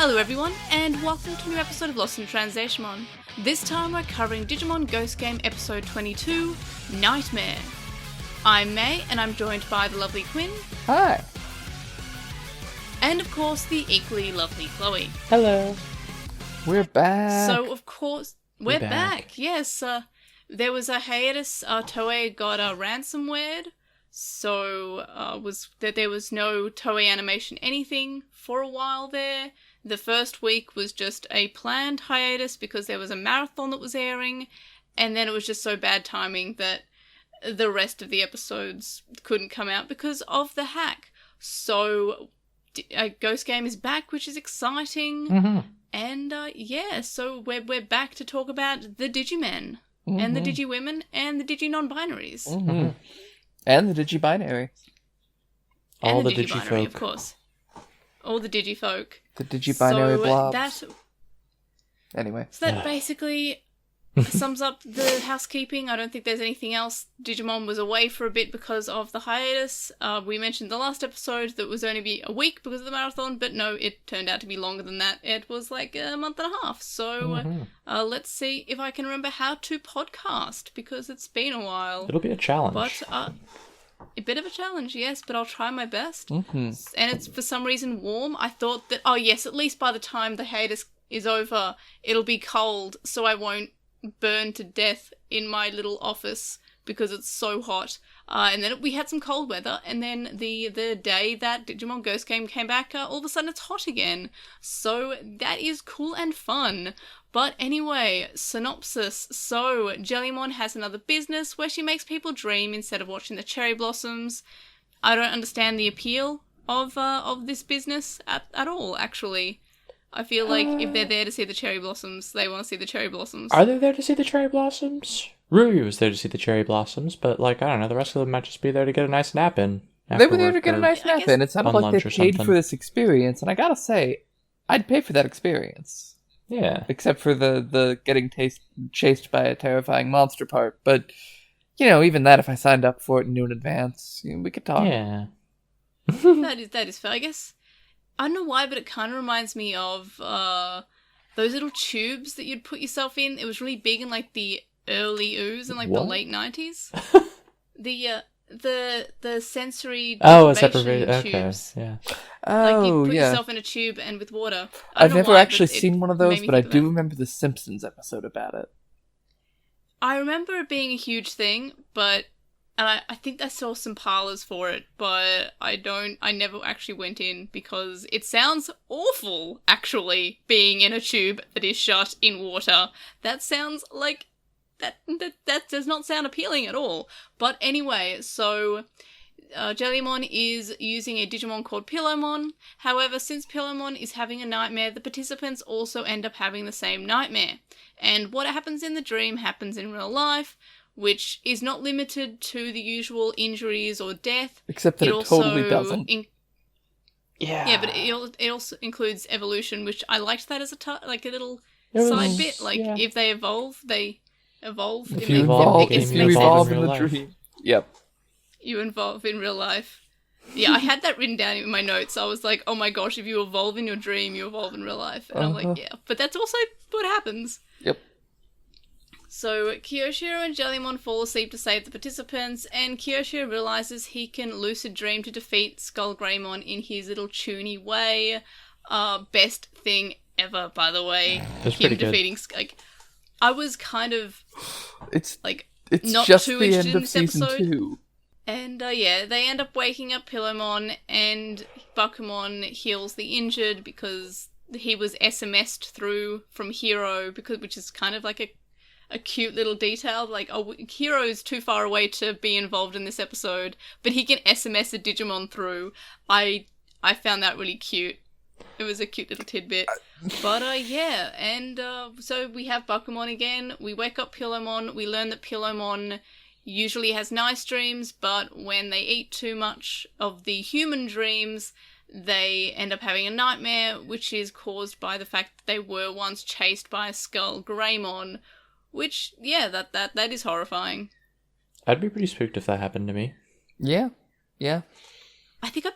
Hello everyone, and welcome to a new episode of LostinTranslationmon. This time we're covering Digimon Ghost Game episode 22, Nightmare. I'm May, and I'm joined by the lovely Quinn. Hi. And of course, the equally lovely Chloe. Hello. We're back. So, of course, we're back. Yes, there was a hiatus. Toei got ransomware, so there was no Toei animation anything for a while there. The first week was just a planned hiatus because there was a marathon that was airing, and then it was just so bad timing that the rest of the episodes couldn't come out because of the hack. So, Ghost Game is back, which is exciting. Mm-hmm. And, so we're back to talk about the Digimen, and the Digiwomen, and the Digi-non-binaries. Mm-hmm. And the Digi-binary. All the Digi-binary, Digifolk. of course. All the Digifolk. The Digi-binary blobs. Anyway. So that basically sums up the housekeeping. I don't think there's anything else. Digimon was away for a bit because of the hiatus. We mentioned the last episode that was only be a week because of the marathon, but no, it turned out to be longer than that. It was like a month and a half. So let's see if I can remember how to podcast, because it's been a while. It'll be a challenge. But a bit of a challenge, yes, but I'll try my best. Mm-hmm. And it's for some reason warm. I thought that, at least by the time the hiatus is over, it'll be cold, so I won't burn to death in my little office because it's so hot. And then we had some cold weather, and then the day that Digimon Ghost Game came back, all of a sudden it's hot again. So that is cool and fun. But anyway, synopsis. So, Jellymon has another business where she makes people dream instead of watching the cherry blossoms. I don't understand the appeal of this business at all, actually. I feel like if they're there to see the cherry blossoms, they want to see the cherry blossoms. Are they there to see the cherry blossoms? Ryu was there to see the cherry blossoms, but, I don't know, the rest of them might just be there to get a nice nap in. They were there to get a nice nap in. It sounded like they paid something. for this experience, and I gotta say, I'd pay for that experience. Yeah. Except for the getting chased by a terrifying monster part. But, even that, if I signed up for it and knew in advance, we could talk. Yeah. That is fair, I guess. I don't know why, but it kind of reminds me of those little tubes that you'd put yourself in. It was really big in, the early ooze in, the late 90s. The sensory deprivation tubes. Okay, yeah. You put yourself in a tube and with water. I've never actually seen one of those, but I do remember the Simpsons episode about it. I remember it being a huge thing, and I think I saw some parlors for it, but I never actually went in because it sounds awful, actually, being in a tube that is shut in water. That sounds like, that does not sound appealing at all. But anyway, so Jellymon is using a Digimon called Pillowmon. However, since Pillowmon is having a nightmare, the participants also end up having the same nightmare. And what happens in the dream happens in real life, which is not limited to the usual injuries or death. Except that it totally doesn't. Yeah, but it also includes evolution, which I liked that as a little side bit. If they evolve, they evolve. If you evolve in the dream. Yep. You evolve in real life. Yeah, I had that written down in my notes. I was like, oh my gosh, if you evolve in your dream, you evolve in real life. And I'm like, yeah. But that's also what happens. Yep. So, Kyoshiro and Jellymon fall asleep to save the participants, and Kyoshiro realizes he can lucid dream to defeat Skull Greymon in his little toony way. Best thing ever, by the way. That's him pretty defeating I was kind of it's not just too the interested end in of this season episode. 2. And they end up waking up Pillowmon, and Bakumon heals the injured because he was SMS'd through from Hero, which is kind of like a cute little detail. Hero is too far away to be involved in this episode, but he can SMS a Digimon through. I found that really cute. It was a cute little tidbit. But, and so we have Bakumon again. We wake up Pillowmon. We learn that Pillowmon usually has nice dreams, but when they eat too much of the human dreams, they end up having a nightmare, which is caused by the fact that they were once chased by a Skull Greymon, which, that is horrifying. I'd be pretty spooked if that happened to me. Yeah. I think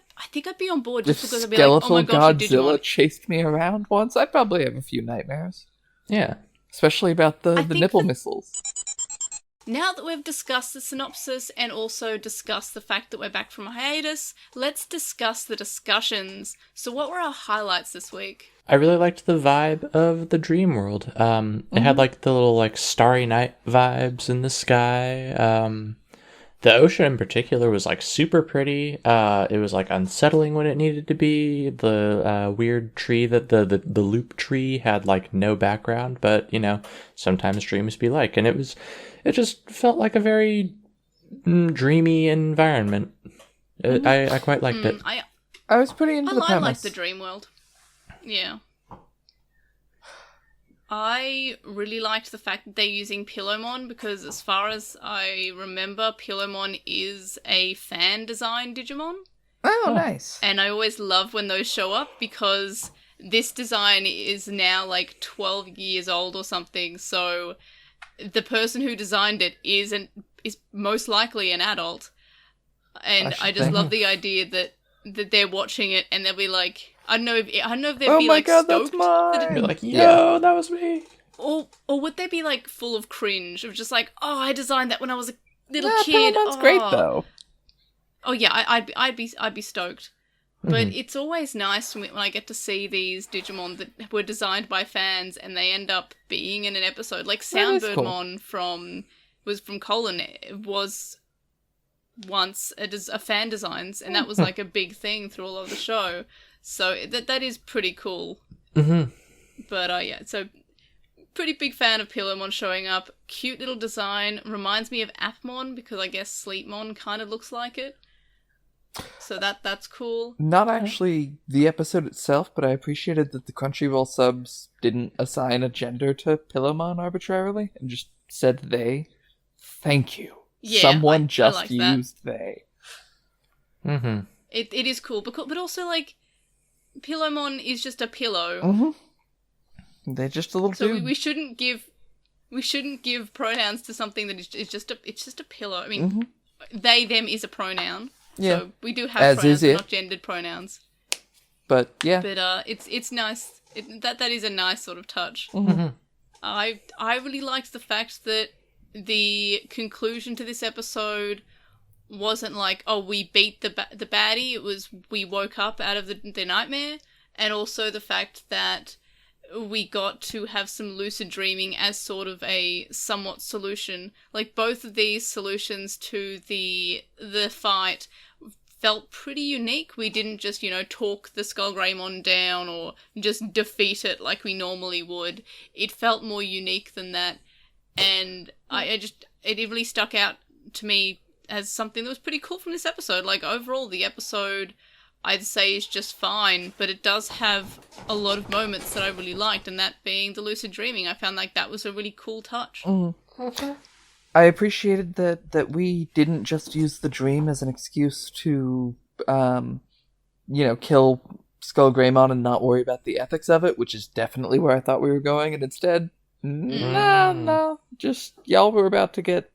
I'd be on board just If because I'd be like, oh skeletal my gosh, a Godzilla Digimon. chased me around once, I'd probably have a few nightmares. Yeah. Especially about the think nipple that- missiles. Now that we've discussed the synopsis and also discussed the fact that we're back from a hiatus, let's discuss the discussions. So what were our highlights this week? I really liked the vibe of the dream world. It had like the little like starry night vibes in the sky. The ocean in particular was like super pretty. It was like unsettling when it needed to be. The weird tree that the loop tree had like no background, but you know, sometimes dreams be like, and it just felt like a very dreamy environment. I quite liked it. I was pretty into the I premise. like the dream world. Yeah. I really liked the fact that they're using Pillowmon because as far as I remember, Pillowmon is a fan design Digimon. Oh, nice. And I always love when those show up because this design is now like 12 years old or something, so the person who designed it is most likely an adult. And I just love the idea that they're watching it and they'll be like, I don't know if they'd Oh be my like god, stoked that's mine! that You're like, yo, that was me. or would they be like full of cringe of just like, oh, I designed that when I was a little Nah, kid. Pillowmon's Oh. great though. Oh yeah, I'd be stoked. But it's always nice when I get to see these Digimon that were designed by fans and they end up being in an episode. Like That is cool. Soundbirdmon from Colin was once a fan designs, and that was like a big thing through all of the show. So that is pretty cool. Mm-hmm. But yeah, so pretty big fan of Pillowmon showing up. Cute little design. Reminds me of Apmon because I guess Sleepmon kind of looks like it. So that's cool. Not actually the episode itself, but I appreciated that the Crunchyroll subs didn't assign a gender to Pillowmon arbitrarily and just said they. Thank you. Yeah, Someone I just like that. used they. Mm-hmm. It is cool, but also like Pillowmon is just a pillow. Mm-hmm. They're just a little So dude. we shouldn't give pronouns to something that is just a pillow. I mean, they them is a pronoun. Yeah. So we do have As pronouns, is it. not gendered pronouns. But yeah. But it's nice. That is a nice sort of touch. Mm-hmm. I really liked the fact that the conclusion to this episode wasn't like, oh, we beat the baddie. It was we woke up out of the nightmare, and also the fact that we got to have some lucid dreaming as sort of a somewhat solution. Like both of these solutions to the fight felt pretty unique. We didn't just, talk the Skullgreymon down or just defeat it like we normally would. It felt more unique than that. And it really stuck out to me as something that was pretty cool from this episode. Like overall, the episode I'd say is just fine, but it does have a lot of moments that I really liked, and that being the lucid dreaming. I found like that was a really cool touch. I appreciated that we didn't just use the dream as an excuse to, kill Skullgreymon and not worry about the ethics of it, which is definitely where I thought we were going, and instead, no, just y'all were about to get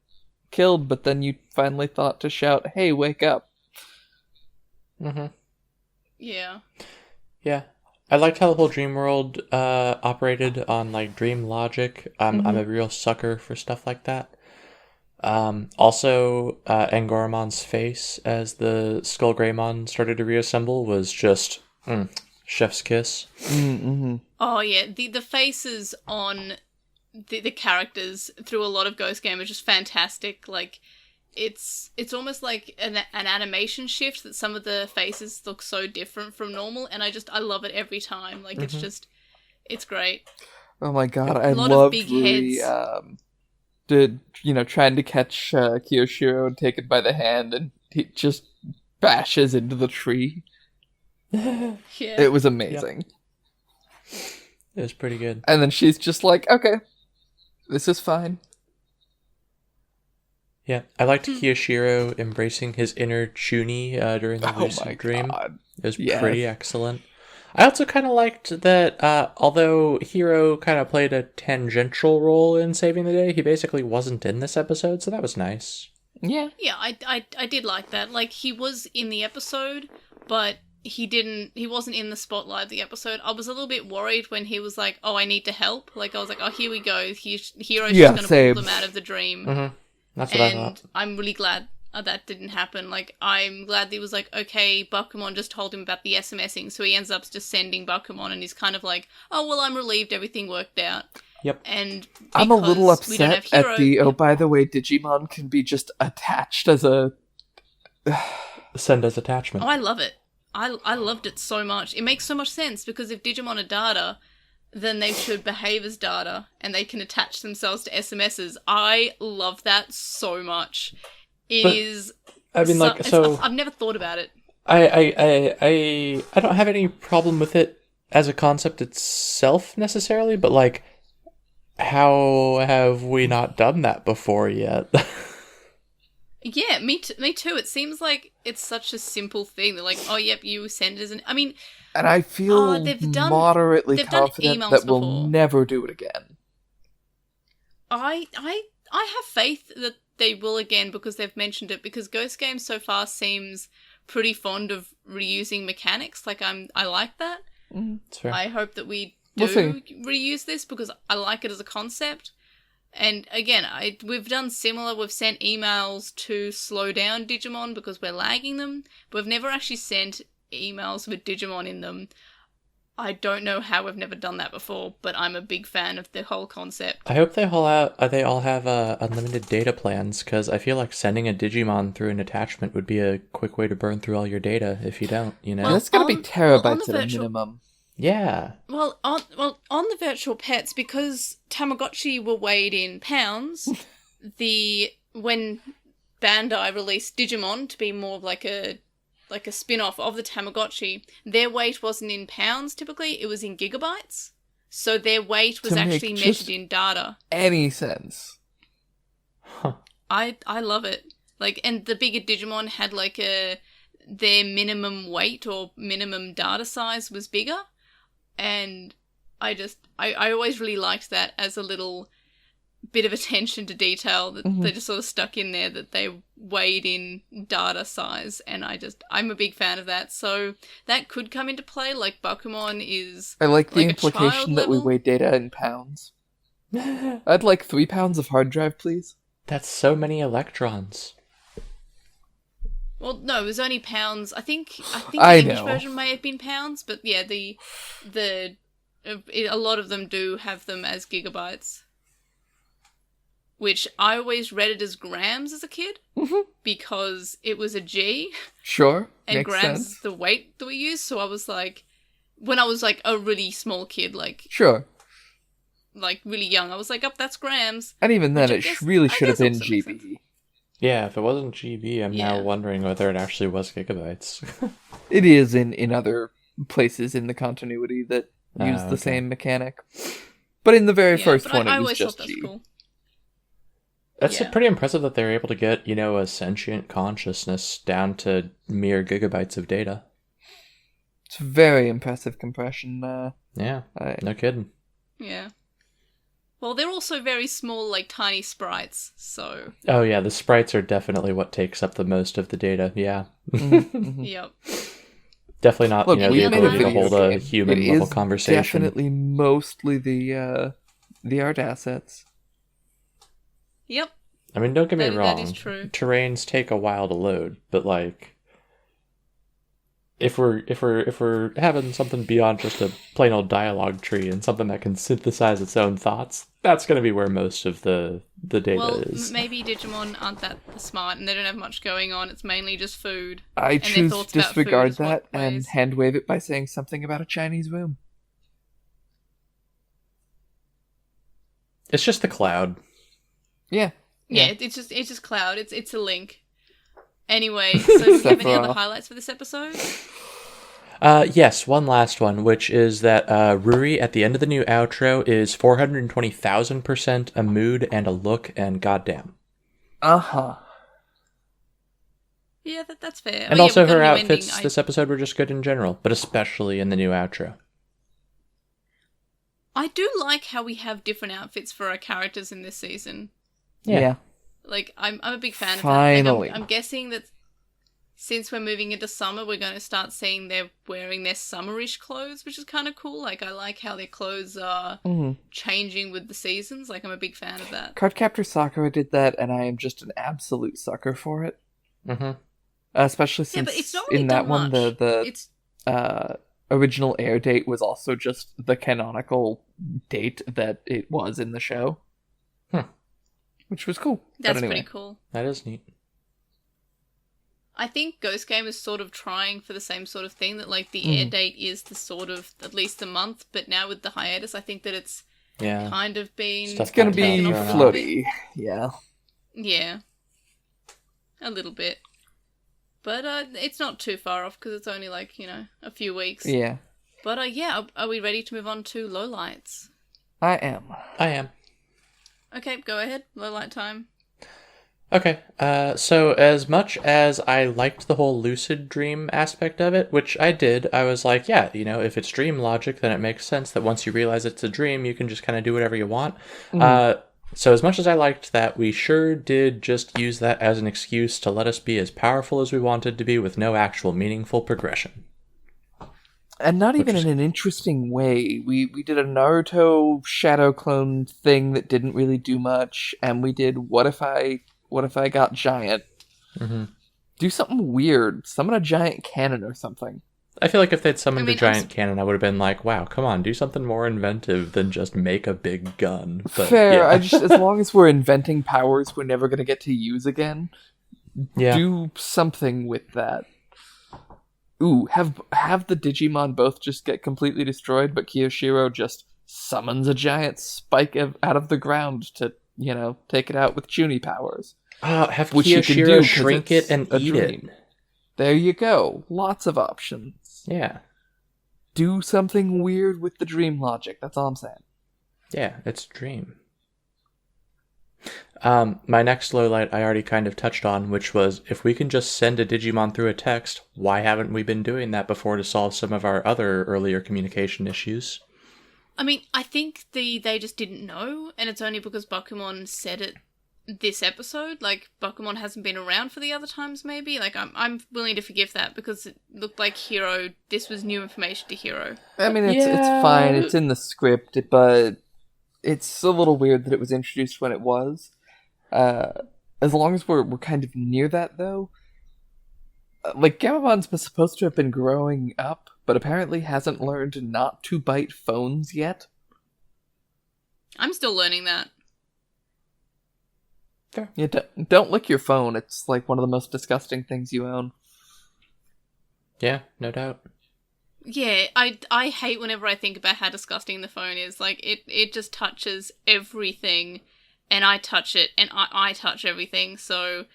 killed, but then you finally thought to shout, "Hey, wake up!" Mm-hmm. Yeah. Yeah. I liked how the whole dream world operated on like dream logic. I'm a real sucker for stuff like that. Also, Angoromon's face as the Skullgreymon started to reassemble was just chef's kiss. Mm-hmm. Oh yeah, the faces on the characters through a lot of Ghost Game are just fantastic. Like it's almost like an animation shift that some of the faces look so different from normal, and I love it every time. Like it's great. Oh my god, I A lot of loved big Rui, trying to catch Kiyoshiro and take it by the hand, and he just bashes into the tree. Yeah. It was amazing. It was pretty good. And then she's just like, okay, this is fine. Yeah, I liked Kiyoshiro embracing his inner Chuni during the lucid dream. God. It was Yes. pretty excellent. I also kind of liked that although Hiro kind of played a tangential role in saving the day, he basically wasn't in this episode, so that was nice. Yeah. Yeah, I did like that. Like, he was in the episode, but he wasn't in the spotlight of the episode. I was a little bit worried when he was like, oh, I need to help. Like, I was like, oh, here we go. Hero's just going to pull them out of the dream. Mm-hmm. That's what I thought. I'm really glad that didn't happen. Like, I'm glad that he was like, okay, Bakumon just told him about the SMSing, so he ends up just sending Bakumon, and he's kind of like, oh, well, I'm relieved everything worked out. Yep. And I'm a little upset Hero, at the, oh, by the way, Digimon can be just attached as a... Send as attachment. Oh, I love it. I loved it so much. It makes so much sense, because if Digimon are data, then they should behave as data, and they can attach themselves to SMSs. I love that so much. I've never thought about it. I don't have any problem with it as a concept itself necessarily, but like, how have we not done that before yet? Yeah, me too. It seems like it's such a simple thing. They're like, oh, yep, you send as an... I mean... And I feel moderately confident that we'll before. never do it again. I have faith that they will again, because they've mentioned it, because Ghost Games so far seems pretty fond of reusing mechanics. Like, I like that. That's fair. I hope that we do reuse this, because I like it as a concept. And again, we've done similar. We've sent emails to slow down Digimon because we're lagging them, but we've never actually sent emails with Digimon in them. I don't know how we've never done that before, but I'm a big fan of the whole concept. I hope they all have unlimited data plans, because I feel like sending a Digimon through an attachment would be a quick way to burn through all your data if you don't, you know? Well, it's going to be terabytes at a minimum. Yeah. Well, on the virtual pets, because Tamagotchi were weighed in pounds, when Bandai released Digimon to be more of like a spin-off of the Tamagotchi, their weight wasn't in pounds typically, it was in gigabytes. So their weight was actually measured in data. Any sense. Huh. I love it. Like, and the bigger Digimon had like their minimum weight or minimum data size was bigger. And I always really liked that as a little bit of attention to detail that they just sort of stuck in there, that they weighed in data size, and I'm a big fan of that. So that could come into play. Like, Bakumon is I like the implication that we weigh data in pounds. I'd like 3 pounds of hard drive, please. That's so many electrons. Well, no, it was only pounds. I think the English version may have been pounds, but yeah, a lot of them do have them as gigabytes. Which I always read it as grams as a kid, because it was a G. Sure, and makes grams sense. is the weight that we use. So I was like, when I was like a really small kid, like sure, like really young, I was like, that's grams. And even then, it really should have been GB. Yeah, if it wasn't GB, I'm now wondering whether it actually was gigabytes. It is in other places in the continuity that use the same mechanic. But in the very first one, it was just G. Cool. That's pretty impressive that they're able to get, a sentient consciousness down to mere gigabytes of data. It's very impressive compression. No kidding. Yeah. Well, they're also very small, like, tiny sprites, so... Oh, yeah, the sprites are definitely what takes up the most of the data, yeah. Yep. Definitely not, Look, the ability to hold a human-level conversation. Definitely mostly the art assets. Yep. I mean, don't get me wrong. That is true. Terrains take a while to load, but, like... If we're having something beyond just a plain old dialogue tree and something that can synthesize its own thoughts, that's going to be where most of the data is. Maybe Digimon aren't that smart and they don't have much going on. It's mainly just food. I choose to disregard that and hand wave it by saying something about a Chinese room. It's just the cloud. Yeah. Yeah, it's just cloud. It's a link. Anyway, so do you have any other highlights for this episode? Yes, one last one, which is that Ruri at the end of the new outro is 420,000% a mood and a look and goddamn. Uh-huh. Yeah, that's fair. And also her outfits this episode were just good in general, but especially in the new outro. I do like how we have different outfits for our characters in this season. Yeah. Like, I'm a big fan Finally. of that. Like, I'm guessing that since we're moving into summer, we're going to start seeing they're wearing their summerish clothes, which is kind of cool. Like, I like how their clothes are changing with the seasons. Like, I'm a big fan of that. Cardcaptor Sakura did that, and I am just an absolute sucker for it. Mm-hmm. Especially since but it's not really in that done one, much. the original air date was also just the canonical date that it was in the show. Which was cool. That's anyway. pretty cool. That is neat. I think Ghost Game is sort of trying for the same sort of thing, that like the air date is the sort of at least a month, but now with the hiatus, I think that it's kind of been... It's going to be taken off a floaty. bit. Yeah. Yeah. A little bit. But it's not too far off because it's only like, you know, a few weeks. Yeah. But yeah, are we ready to move on to lowlights? I am. Okay, go ahead. Lowlight time. Okay, so as much as I liked the whole lucid dream aspect of it, which I did, I was like, yeah, you know, if it's dream logic, then it makes sense that once you realize it's a dream, you can just kind of do whatever you want. So as much as I liked that, we sure did just use that as an excuse to let us be as powerful as we wanted to be with no actual meaningful progression. And not even in an interesting way. We did a Naruto shadow clone thing that didn't really do much, and we did what if I got giant? Do something weird. Summon a giant cannon or something. I feel like if they'd summoned a giant cannon, I would have been like, wow, come on, do something more inventive than just make a big gun. But, fair. yeah. I just, as long as we're inventing powers we're never going to get to use again, do something with that. Ooh, have the Digimon both just get completely destroyed, but Kiyoshiro just summons a giant spike out of the ground to, you know, take it out with Chuny powers. Have which you can do Kiyoshiro shrink it and a eat dream. it. There you go. Lots of options. Yeah. Do something weird with the dream logic. That's all I'm saying. Yeah, it's a dream. My next lowlight I already kind of touched on, which was if we can just send a Digimon through a text, why haven't we been doing that before to solve some of our other earlier communication issues? I mean, I think they just didn't know, and it's only because Bakumon said it this episode. Like, Bakumon hasn't been around for the other times, maybe. Like, I'm willing to forgive that because it looked like Hiro. This was new information to Hiro. I mean, it's fine. It's in the script, but it's a little weird that it was introduced when it was. As long as we're kind of near that, though. Like, Gamamon's supposed to have been growing up, but apparently hasn't learned not to bite phones yet. I'm still learning that. Fair. Yeah, don't lick your phone. It's like one of the most disgusting things you own. Yeah, no doubt. Yeah, I hate whenever I think about how disgusting the phone is. Like, it just touches everything, and I touch it, and I touch everything, so...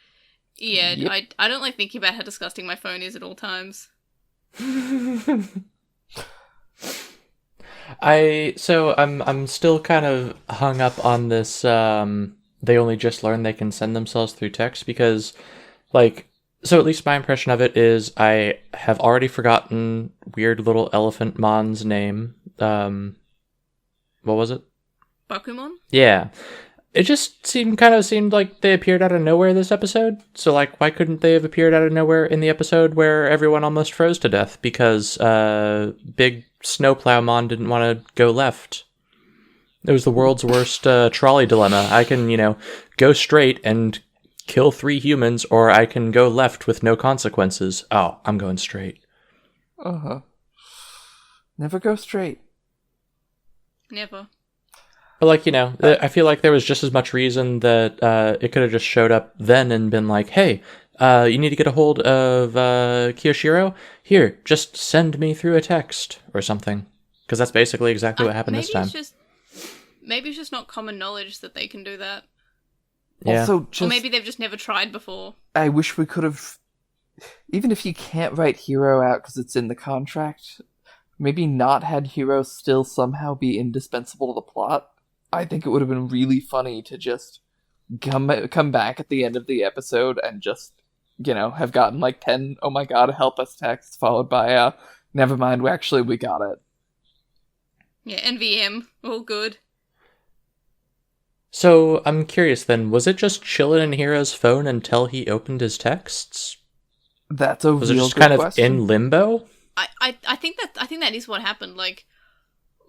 Yeah, yep. I don't like thinking about how disgusting my phone is at all times. I'm still kind of hung up on this they only just learned they can send themselves through text because so at least my impression of it is I have already forgotten weird little elephant mon's name. What was it? Bakumon? Yeah. It just seemed like they appeared out of nowhere this episode. So, why couldn't they have appeared out of nowhere in the episode where everyone almost froze to death because big Snowplowmon didn't want to go left? It was the world's worst trolley dilemma. I can, go straight and kill 3 humans, or I can go left with no consequences. Oh, I'm going straight. Uh-huh. Never go straight. Never. But, I feel like there was just as much reason that it could have just showed up then and been like, hey, you need to get a hold of Kiyoshiro? Here, just send me through a text or something. Because that's basically exactly what happened this time. Maybe it's just not common knowledge that they can do that. Yeah. Also, or maybe they've just never tried before. I wish we could have... Even if you can't write Hiro out because it's in the contract, maybe not had Hiro still somehow be indispensable to the plot. I think it would have been really funny to just come back at the end of the episode and just, have gotten 10, oh my god, help us texts, followed by, never mind, we got it. Yeah, NVM, all good. So I'm curious then, was it just chilling in Hero's phone until he opened his texts? That's a Was it real just good kind of question. in limbo? I think that is what happened. Like,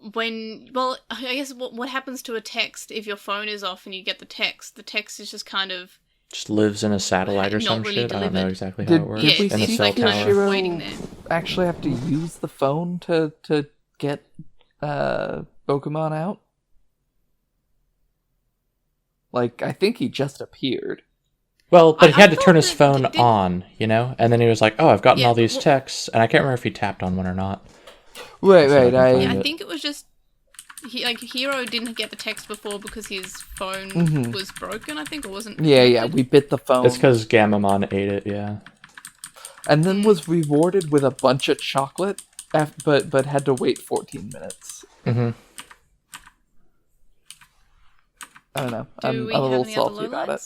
I guess what happens to a text if your phone is off and you get the text is just kind of Just lives in a satellite or not some really shit? I don't know delivered. exactly how it works. Did we in a see cell like kind tower. of waiting there. actually have to use the phone to get Pokemon out? Like, I think he just appeared. Well, but he had to thought turn his that- phone did- on, you know? And then he was like, oh, I've gotten Yeah, all these well- texts, and I can't remember if he tapped on one or not. Right. Yeah, I think it was just Hero didn't get the text before because his phone was broken, I think, or wasn't. Yeah, we bit the phone. It's because Gamamon ate it, yeah. And then was rewarded with a bunch of chocolate, but had to wait 14 minutes. Mm-hmm. I don't know. Do I'm we a little have any other salty about it.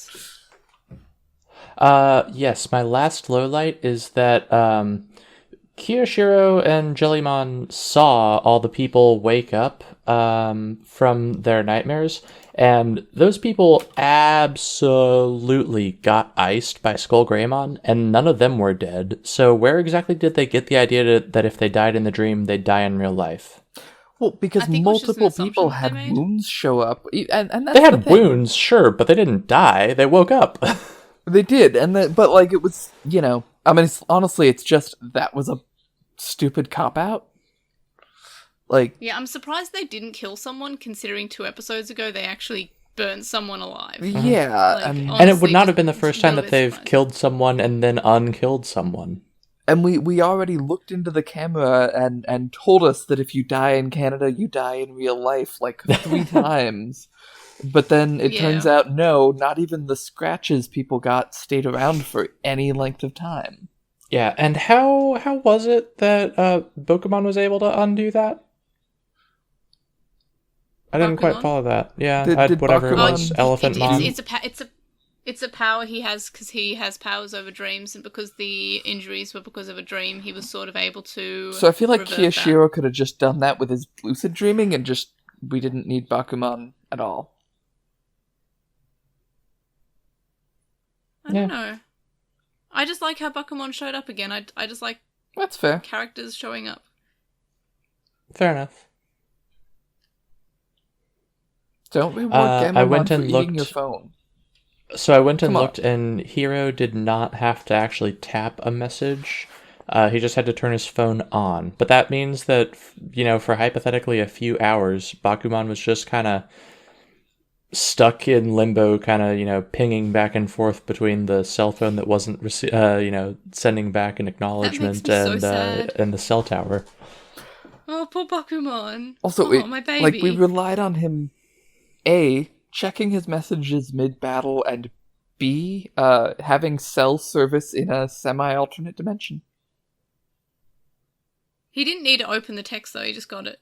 lowlights? Yes, my last lowlight is that Kiyoshiro and Jellymon saw all the people wake up from their nightmares, and those people absolutely got iced by Skullgreymon, and none of them were dead. So where exactly did they get the idea that if they died in the dream, they'd die in real life? Well, because I think it was just an multiple people assumption had they made. wounds show up, and that's They the had thing. wounds, sure, but they didn't die. They woke up. They did, but like it was, I mean, honestly, it's just that was a stupid cop out. Like, Yeah, I'm surprised they didn't kill someone, considering 2 episodes ago they actually burnt someone alive. yeah, Like, and And it honestly, would not just have been the first time a that little bit they've surprised. killed someone and then unkilled someone. we already looked into the camera and told us that if you die in Canada, you die in real life like 3 times. But then it turns out, no, not even the scratches people got stayed around for any length of time. Yeah, and how was it that Pokemon was able to undo that? I didn't quite Bakuman? follow that. Yeah, Did whatever it Bakuman was, just- Elephant Mon. It's a power he has because he has powers over dreams, and because the injuries were because of a dream, he was sort of able to. So I feel like revert Kiyoshiro could have just done that with his lucid dreaming and we didn't need Bakuman at all. that. I don't know. I just like how Bakumon showed up again. I just like That's fair. characters showing up. Fair enough. Don't reward I Gamamon went for and eating looked- your phone. So I went and Come on. looked, and Hero did not have to actually tap a message. He just had to turn his phone on. But that means that, for hypothetically a few hours, Bakuman was just kind of stuck in limbo, kind of, pinging back and forth between the cell phone that wasn't, sending back an acknowledgement me so sad. and the cell tower. Oh, poor Bakumon. Also, my baby. like we relied on him, A, checking his messages mid-battle, and B, having cell service in a semi-alternate dimension. He didn't need to open the text though. He just got it.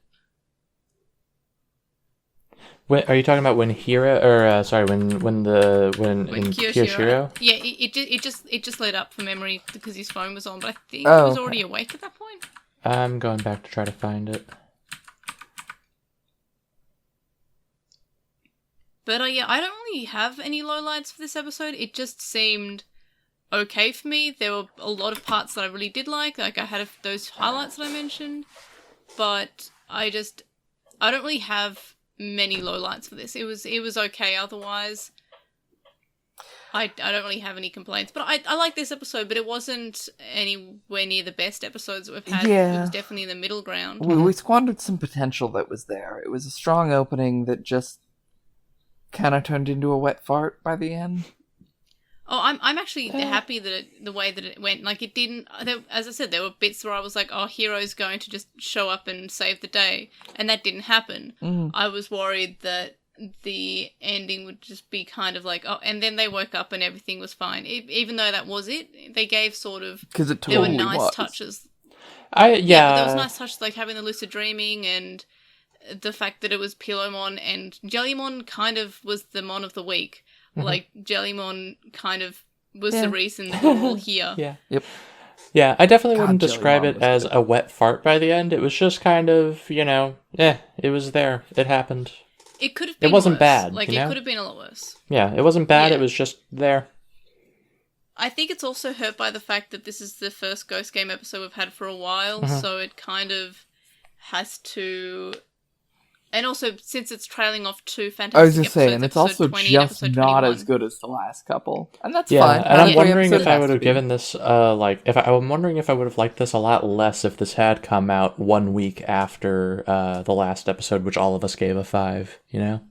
Are you talking about when Hero, or when Kiyoshiro? Yeah, it just lit up for memory because his phone was on, but I think he Oh, was okay. already awake at that point. I'm going back to try to find it. But I don't really have any lowlights for this episode. It just seemed okay for me. There were a lot of parts that I really did like I had those highlights that I mentioned, but I don't really have many lowlights for this. It was okay otherwise. I don't really have any complaints, but I like this episode, but it wasn't anywhere near the best episodes that we've had. Yeah. It was definitely in the middle ground. We squandered some potential that was there. It was a strong opening that just kind of turned into a wet fart by the end. Oh, I'm actually happy that the way that it went. Like, it didn't. As I said, there were bits where I was like, "Oh, Hero's going to just show up and save the day," and that didn't happen. I was worried that the ending would just be kind of like, "Oh," and then they woke up and everything was fine. Even though that was it, they gave sort of. Because it There totally were nice was. touches. Yeah, But there was nice touches like having the lucid dreaming and the fact that it was Pilowmon and Jellymon kind of was the Mon of the week. Like, Jellymon kind of was the reason that we're all here. Yeah. Yep. Yeah, I definitely God, wouldn't describe Jellymon it was as good. a wet fart by the end. It was just kind of, it was there. It happened. it could have been It wasn't worse. bad, Like, you know? it could have been a lot worse. Yeah, it wasn't bad, Yeah. it was just there. I think it's also hurt by the fact that this is the first Ghost Game episode we've had for a while, so it kind of has to... And also, since it's trailing off two fantastic I was just episodes, saying, it's episode also 20 and just episode not 21. as good as the last couple, and that's Yeah, fine. and Not I'm every wondering episode if I has would to have be. given this, I'm wondering if I would have liked this a lot less if this had come out 1 week after the last episode, which all of us gave a 5, you know?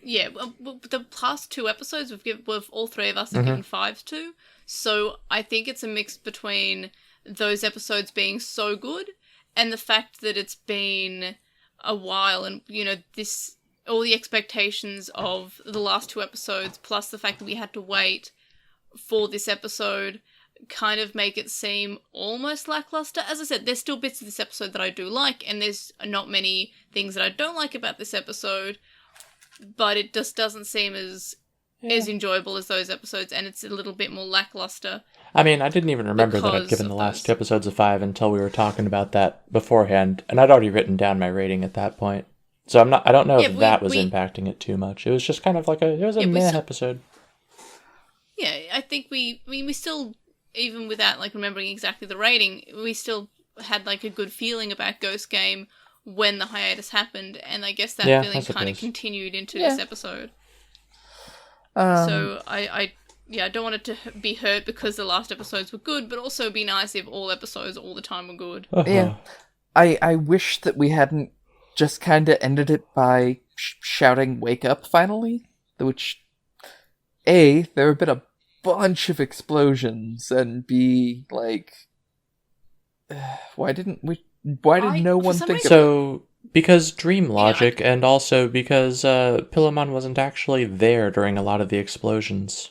Yeah, well, the past two episodes we've all three of us have given 5s to, so I think it's a mix between those episodes being so good and the fact that it's been a while, and all the expectations of the last two episodes, plus the fact that we had to wait for this episode, kind of make it seem almost lackluster. As I said, there's still bits of this episode that I do like, and there's not many things that I don't like about this episode, but it just doesn't seem as enjoyable as those episodes, and it's a little bit more lackluster. I mean, I didn't even remember that I'd given the last two episodes a 5 until we were talking about that beforehand, and I'd already written down my rating at that point. So I don't know if that was impacting it too much. It was just kind of like a meh episode. Yeah, I think we still, even without like remembering exactly the rating, we still had like a good feeling about Ghost Game when the hiatus happened, and I guess that feeling kind of continued into this episode. So I don't want it to be hurt because the last episodes were good, but also it'd be nice if all episodes all the time were good. Yeah, I wish that we hadn't just kind of ended it by shouting "Wake up!" finally, which A, there have been a bunch of explosions, and B, like, why did no one think of So, because dream logic, and also because Pillowmon wasn't actually there during a lot of the explosions.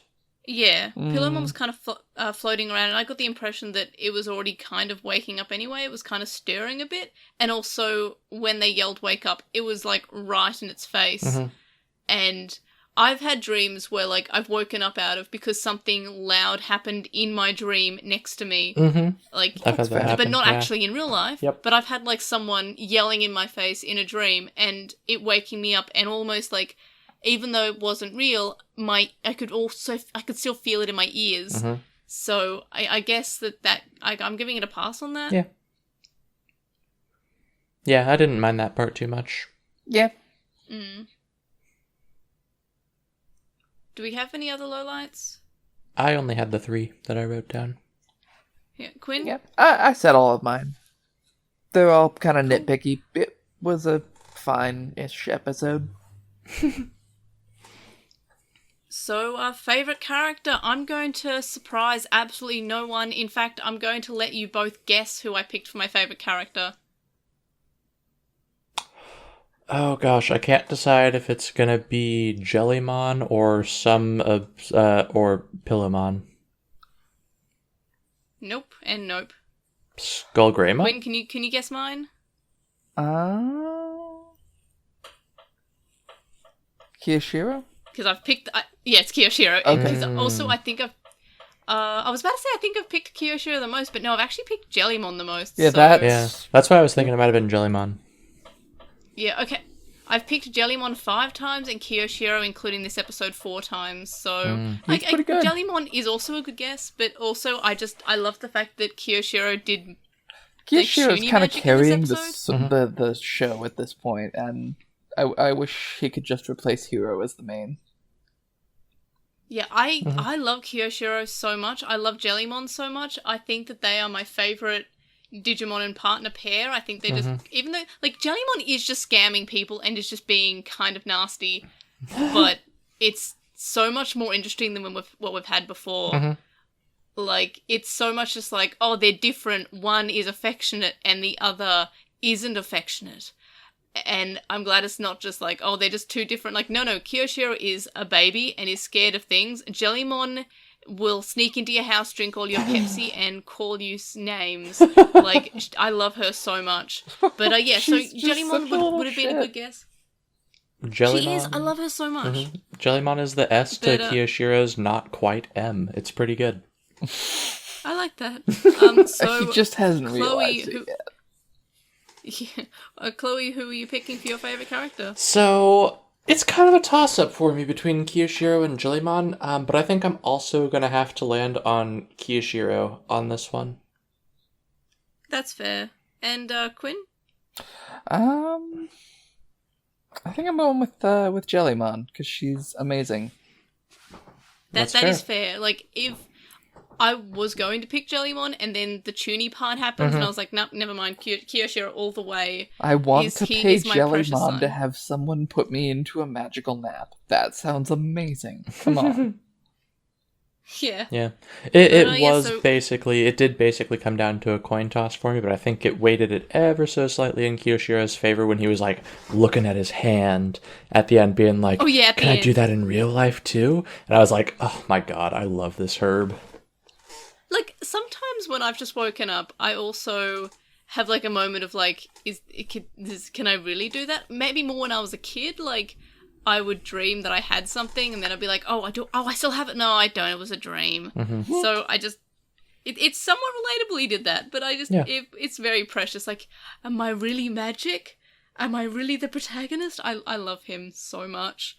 Yeah, Pillowmon was kind of floating around, and I got the impression that it was already kind of waking up anyway. It was kind of stirring a bit, and also when they yelled "wake up," it was like right in its face. And I've had dreams where like I've woken up out of because something loud happened in my dream next to me, like, I've had that happen, but not actually in real life. Yep. But I've had like someone yelling in my face in a dream, and it waking me up, and almost like, even though it wasn't real, I could still feel it in my ears. So I guess that I'm giving it a pass on that. Yeah. Yeah, I didn't mind that part too much. Yeah. Do we have any other lowlights? I only had the 3 that I wrote down. Yeah, Quinn? Yeah, I said all of mine. They're all kind of nitpicky. It was a fine-ish episode. So, favourite character? I'm going to surprise absolutely no one. In fact, I'm going to let you both guess who I picked for my favourite character. Oh gosh, I can't decide if it's gonna be Jellymon or or Pillowmon. Nope and nope. Skullgreymon? Quinn, can you guess mine? Kiyoshiro? Because I've picked... yeah, it's Kiyoshiro. Okay. Because also I think I was about to say I think I've picked Kiyoshiro the most, but no, I've actually picked Jellymon the most. Yeah, so... that's why I was thinking it might have been Jellymon. Yeah, okay. I've picked Jellymon 5 times and Kiyoshiro, including this episode, 4 times. So He's pretty good. Jellymon is also a good guess, but also I love the fact that Kiyoshiro did. Kiyoshiro's kind of carrying the the show at this point, and I wish he could just replace Hiro as the main. Yeah, I love Kiyoshiro so much. I love Jellymon so much. I think that they are my favorite Digimon and partner pair. I think they just, even though, like, Jellymon is just scamming people and is just being kind of nasty, but it's so much more interesting than what we've had before. Like, it's so much just like, oh, they're different. One is affectionate and the other isn't affectionate. And I'm glad it's not just like, oh, they're just two different. Like, no, Kiyoshiro is a baby and is scared of things. Jellymon will sneak into your house, drink all your Pepsi, and call you names. Like, I love her so much. But yeah, so Jellymon would have been a good guess. Jellymon. She is. I love her so much. Jellymon is the S to Kiyoshiro's not quite M. It's pretty good. I like that. So he just hasn't realized it yet. Yeah. Chloe, who are you picking for your favourite character? So, It's kind of a toss-up for me between Kiyoshiro and Jillimon, but I think I'm also going to have to land on Kiyoshiro on this one. That's fair. And Quinn? I think I'm going with Jellymon because she's amazing. That is fair. Like, if I was going to pick Jellymon and then the Toonie part happens and I was like, nope, never mind, Kiyoshiro all the way. I want to pay Jellymon Jellymon to have someone put me into a magical nap. That sounds amazing. Come on. Yeah. It did basically come down to a coin toss for me, but I think it weighted it ever so slightly in Kiyoshiro's favor when he was like looking at his hand at the end being like, can I do that in real life too? And I was like, oh my god, I love this herb. Like, sometimes when I've just woken up, I also have like a moment of like, can I really do that? Maybe more when I was a kid, like, I would dream that I had something, and then I'd be like, oh, I still have it. No, I don't. It was a dream. Mm-hmm. So I just, it's somewhat relatable he did that, but it's very precious. Like, am I really magic? Am I really the protagonist? I love him so much.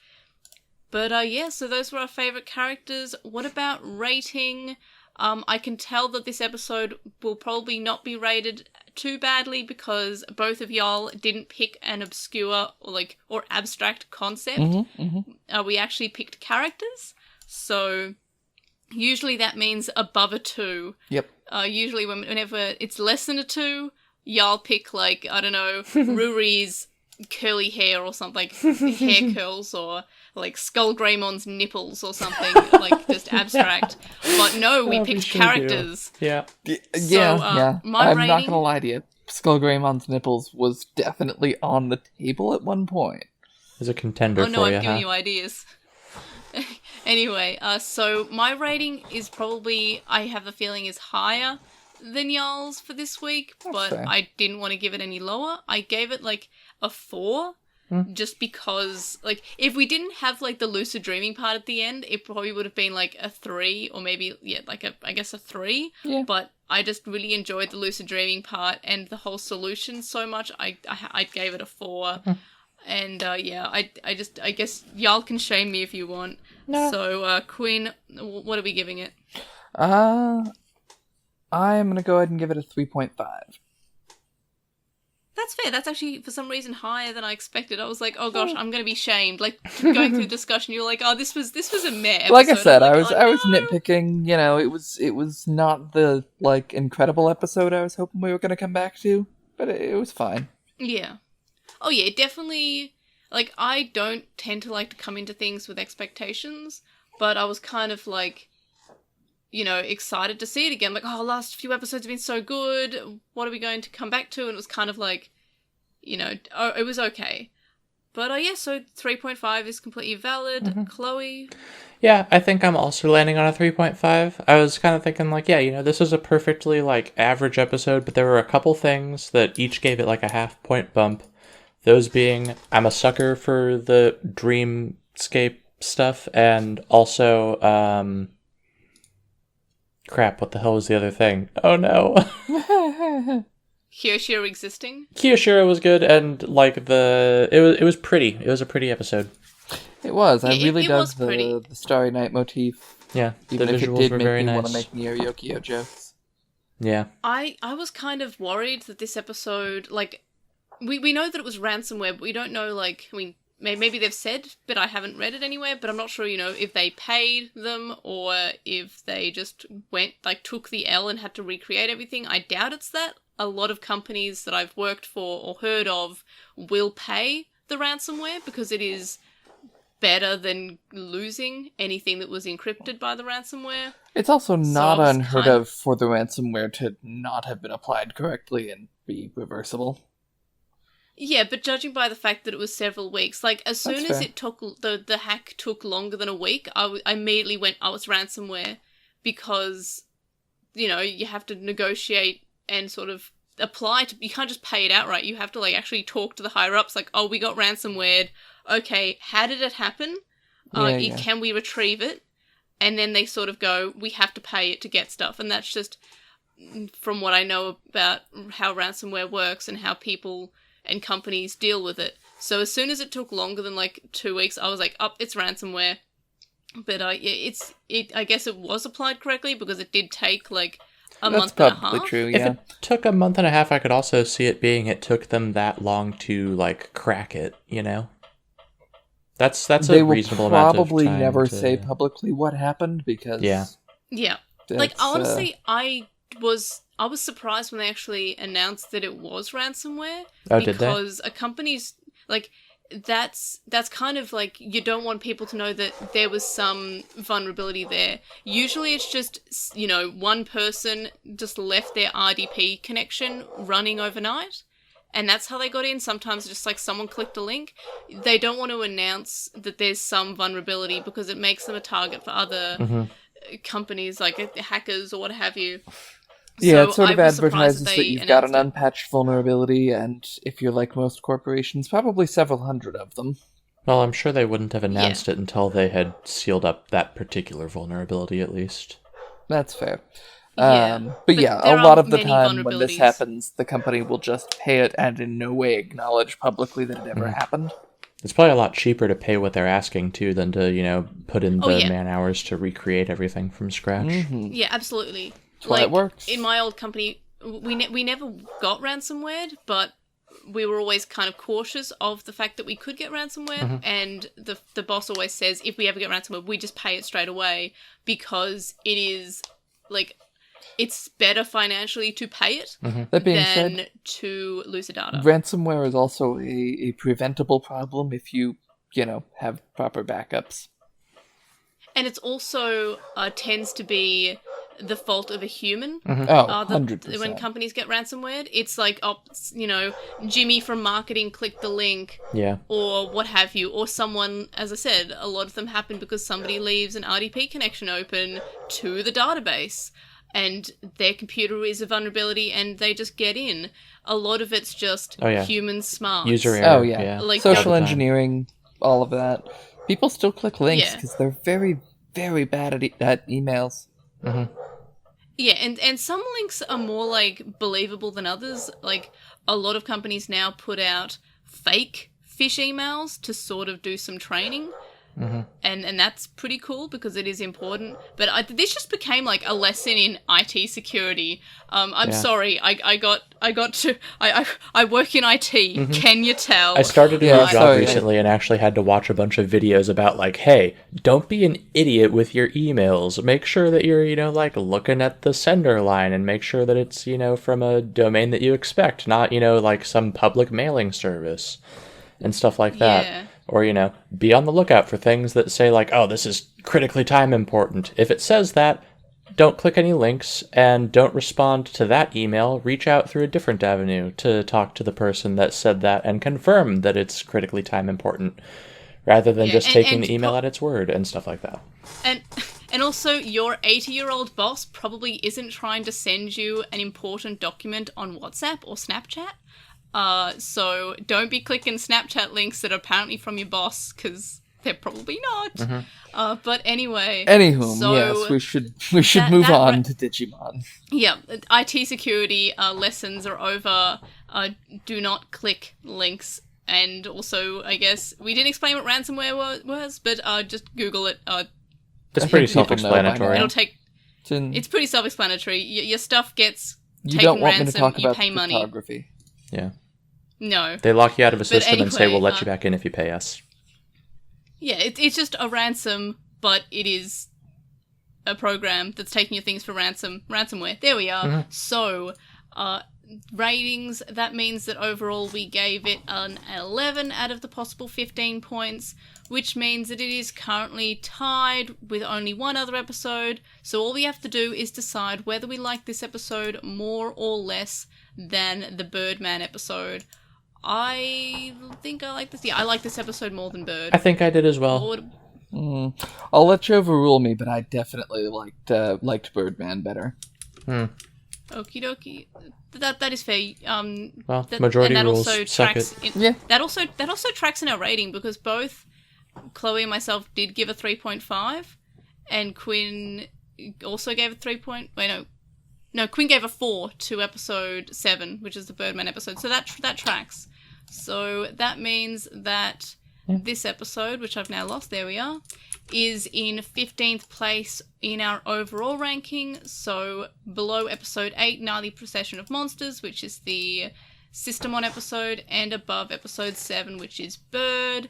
But so those were our favourite characters. What about rating? I can tell that this episode will probably not be rated too badly because both of y'all didn't pick an obscure or abstract concept. Mm-hmm, mm-hmm. We actually picked characters, so usually that means above a 2. Yep. Usually whenever it's less than a 2, y'all pick like, I don't know, Ruri's curly hair or something, like hair curls, or like Skullgreymon's nipples or something, like just abstract. But no, we picked characters. Yeah. Yeah. My I'm rating... not gonna lie to you. Skullgreymon's nipples was definitely on the table at one point. As a contender for you, I'm giving you ideas. Anyway, so my rating is probably, I have a feeling, is higher than y'all's for this week, but fair. I didn't want to give it any lower. I gave it like a 4. Just because, like, if we didn't have, like, the lucid dreaming part at the end, it probably would have been, like, a 3, or maybe, I guess a 3. Yeah. But I just really enjoyed the lucid dreaming part and the whole solution so much, I gave it a 4. And, I guess y'all can shame me if you want. No. So, Quinn, what are we giving it? I'm gonna go ahead and give it a 3.5. That's fair. That's actually, for some reason, higher than I expected. I was like, oh gosh, I'm going to be shamed. Like, going through the discussion, you were like, oh, this was a meh episode. Like I said, I was nitpicking. You know, it was not the like incredible episode I was hoping we were going to come back to, but it was fine. Yeah. Oh yeah, definitely. Like, I don't tend to like to come into things with expectations, but I was kind of like, you know, excited to see it again. Like, oh, last few episodes have been so good. What are we going to come back to? And it was kind of like, you know, it was okay. But so 3.5 is completely valid. Mm-hmm. Chloe? Yeah, I think I'm also landing on a 3.5. I was kind of thinking like, yeah, you know, this was a perfectly like average episode, but there were a couple things that each gave it like a half-point bump. Those being, I'm a sucker for the dreamscape stuff, and also, crap, what the hell was the other thing? Oh no. Kiyoshiro existing? Kiyoshiro was good, and like it was pretty. It was a pretty episode. It was. I really dug the Starry Night motif. Yeah, even the if visuals it did were make very me nice. want to make Neo-Yokio jokes. Yeah. I was kind of worried that this episode, like, we know that it was ransomware, but we don't know, like, I mean, maybe they've said, but I haven't read it anywhere, but I'm not sure, you know, if they paid them or if they just took the L and had to recreate everything. I doubt it's that. A lot of companies that I've worked for or heard of will pay the ransomware because it is better than losing anything that was encrypted by the ransomware. It's also not unheard of for the ransomware to not have been applied correctly and be reversible. Yeah, but judging by the fact that it was several weeks, like, as soon as it took, the hack took longer than a week, I immediately went, oh, it's ransomware, because, you know, you have to negotiate and sort of apply to, you can't just pay it outright, you have to, like, actually talk to the higher-ups, like, oh, we got ransomware, okay, how did it happen? Can we retrieve it? And then they sort of go, we have to pay it to get stuff, and that's just, from what I know about how ransomware works and how people and companies deal with it. So as soon as it took longer than like 2 weeks, I was like, "Oh, it's ransomware." But yeah, I guess it was applied correctly because it did take like a month and a half. That's probably true. If Yeah. it took a month and a half, I could also see it being it took them that long to like crack it. You know, that's They a will reasonable amount of time. probably never to... say publicly what happened because Yeah. Like that's, honestly, I was surprised when they actually announced that it was ransomware. Oh, did they? Because a company's like that's kind of like you don't want people to know that there was some vulnerability there. Usually it's just, you know, one person just left their RDP connection running overnight. And that's how they got in. Sometimes just like someone clicked a link. They don't want to announce that there's some vulnerability because it makes them a target for other companies like hackers or what have you. Yeah, So it sort I of was surprised advertises that that they you've got an announced unpatched vulnerability, and if you're like most corporations, probably several hundred of them. Well, I'm sure they wouldn't have announced it until they had sealed up that particular vulnerability, at least. That's fair. Yeah, but yeah, a there lot are of the many time when this vulnerabilities. happens, the company will just pay it and in no way acknowledge publicly that it ever happened. It's probably a lot cheaper to pay what they're asking, too, than to, you know, put in the yeah. man-hours to recreate everything from scratch. Yeah, absolutely. That's why it works. In my old company, we never got ransomware, but we were always kind of cautious of the fact that we could get ransomware, and the boss always says if we ever get ransomware, we just pay it straight away because it is, like, it's better financially to pay it That being than said, to lose the data. ransomware is also a preventable problem if you have proper backups. And it's also tends to be the fault of a human. Oh, 100%. When companies get ransomware, it's like, Jimmy from marketing clicked the link, Yeah. or what have you, or someone, as I said, a lot of them happen because somebody leaves an RDP connection open to the database, and their computer is a vulnerability, and they just get in. A lot of it's just human smarts. User error. Oh, yeah. Like Social all the time. engineering, all of that. People still click links Yeah. because they're very, very bad at emails. Yeah, and some links are more, like, believable than others. Like, a lot of companies now put out fake fish emails to sort of do some training. And that's pretty cool because it is important. But this just became like a lesson in IT security. I'm sorry, I work in IT. Can you tell? I started a new job sorry. recently and actually had to watch a bunch of videos about, like, hey, don't be an idiot with your emails. Make sure that you're, like, looking at the sender line and make sure that it's, from a domain that you expect, not, like some public mailing service and stuff like that. Yeah. Or, be on the lookout for things that say, like, oh, this is critically time important. If it says that, don't click any links and don't respond to that email. Reach out through a different avenue to talk to the person that said that and confirm that it's critically time important, rather than just taking the email at its word and stuff like that. And also, your 80-year-old boss probably isn't trying to send you an important document on WhatsApp or Snapchat. So don't be clicking Snapchat links that are apparently from your boss, because they're probably not. But anyway. Anywho, so yes, we should move on to Digimon. Yeah, IT security lessons are over. Do not click links. And also, I guess, we didn't explain what ransomware was, but just Google it. It's pretty people know by self-explanatory. now. It'll take... It's pretty self-explanatory. Your stuff gets You taken don't want ransom, me to talk you about pay the money. cryptography. Yeah. No. They lock you out of a system and say, anyway, we'll let you back in if you pay us. Yeah, it's just a ransom, but it is a program that's taking your things for ransomware. There we are. So, ratings, that means that overall we gave it an 11 out of the possible 15 points, which means that it is currently tied with only one other episode. So all we have to do is decide whether we like this episode more or less than the Birdman episode. I think I like this. Yeah, I like this episode more than Bird. I think I did as well. I'll let you overrule me, but I definitely liked Birdman better. Okie dokie. That is fair. Majority and that rules. Also Suck tracks it. in, that also tracks in our rating, because both Chloe and myself did give a 3.5, and Quinn also gave a 3. No, Quinn gave a 4 to episode 7, which is the Birdman episode. So that tracks. So that means that this episode, which I've now lost, there we are, is in 15th place in our overall ranking. So below episode 8, Gnarly Procession of Monsters, which is the Systemon episode, and above episode 7, which is Bird.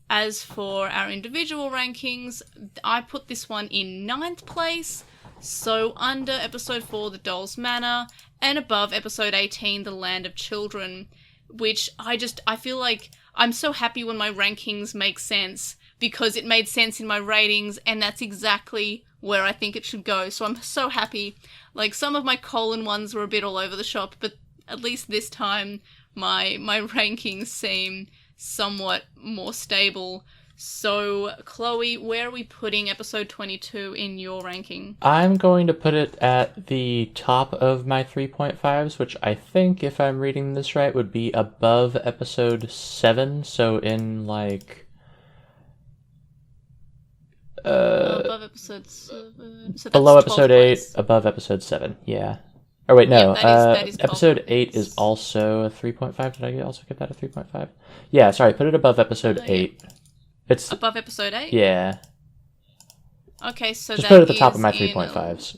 As for our individual rankings, I put this one in 9th place, so under episode 4, The Doll's Manor, and above episode 18, The Land of Children, which I feel like I'm so happy when my rankings make sense, because it made sense in my ratings, and that's exactly where I think it should go. So I'm so happy. Like, some of my colon ones were a bit all over the shop, but at least this time my rankings seem somewhat more stable. So, Chloe, where are we putting episode 22 in your ranking? I'm going to put it at the top of my 3.5s, which I think, if I'm reading this right, would be above episode 7. So in, like... above episode 7. So below that's episode 12th 8, place. above episode 7, yeah. Or wait, no, that is episode 12th 8 place. is also a 3.5. Did I also get that a 3.5? Yeah, sorry, put it above episode 8. It's Above episode 8? Yeah. Okay, so Just that put it at the top of is my in- 3.5s.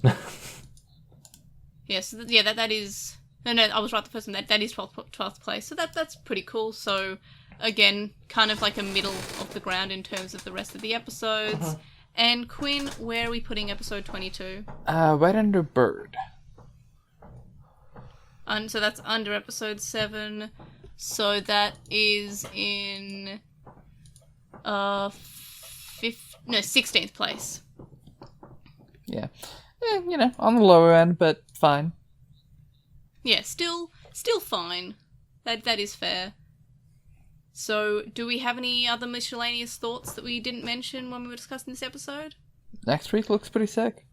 Yes, that is... No, I was right the first one. That is 12th place. So that's pretty cool. So, again, kind of like a middle of the ground in terms of the rest of the episodes. And Quinn, where are we putting episode 22? Right under Bird. And so that's under episode 7. So that is in 16th place. Yeah. On the lower end, but fine. Yeah, still fine. That is fair. So, do we have any other miscellaneous thoughts that we didn't mention when we were discussing this episode? Next week looks pretty sick.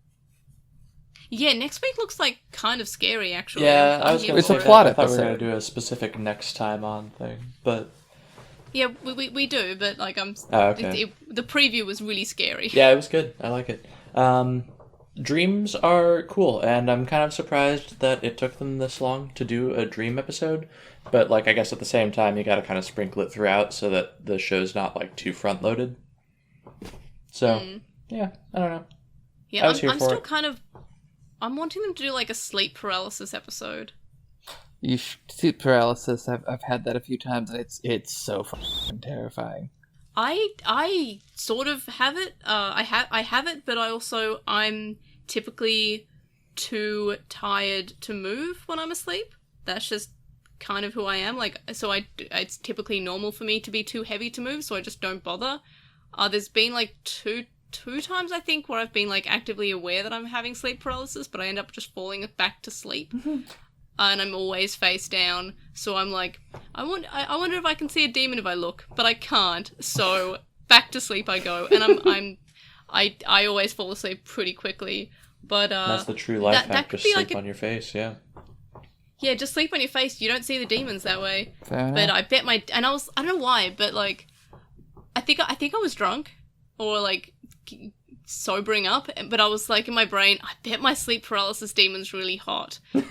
Yeah, next week looks like kind of scary, actually. Yeah, I I'm was here going to It's a for say it. plot that. I thought we were episode. going to do a specific next time on thing, but... Yeah, we do, but like Oh, okay. the preview was really scary. Yeah, it was good. I like it. Dreams are cool, and I'm kind of surprised that it took them this long to do a dream episode. But, like, I guess at the same time, you gotta kind of sprinkle it throughout so that the show's not, like, too front-loaded. So, yeah, I don't know. Yeah, I was here I'm for still it. kind of... I'm wanting them to do like a sleep paralysis episode. Sleep paralysis. I've had that a few times, and it's so fucking terrifying. I sort of have it. I have it, but I'm typically too tired to move when I'm asleep. That's just kind of who I am. Like, so it's typically normal for me to be too heavy to move, so I just don't bother. There's been like two times, I think, where I've been like actively aware that I'm having sleep paralysis, but I end up just falling back to sleep. And I'm always face down, so I'm like, I wonder if I can see a demon if I look, but I can't. So back to sleep I go, and I always fall asleep pretty quickly. But That's the true life that hack, could just be sleep like on your face, yeah. yeah, just sleep on your face. You don't see the demons that way. Fair But enough. I bet I don't know why, but like, I think I was drunk or like sobering up, but I was like in my brain, I bet my sleep paralysis demon's really hot, and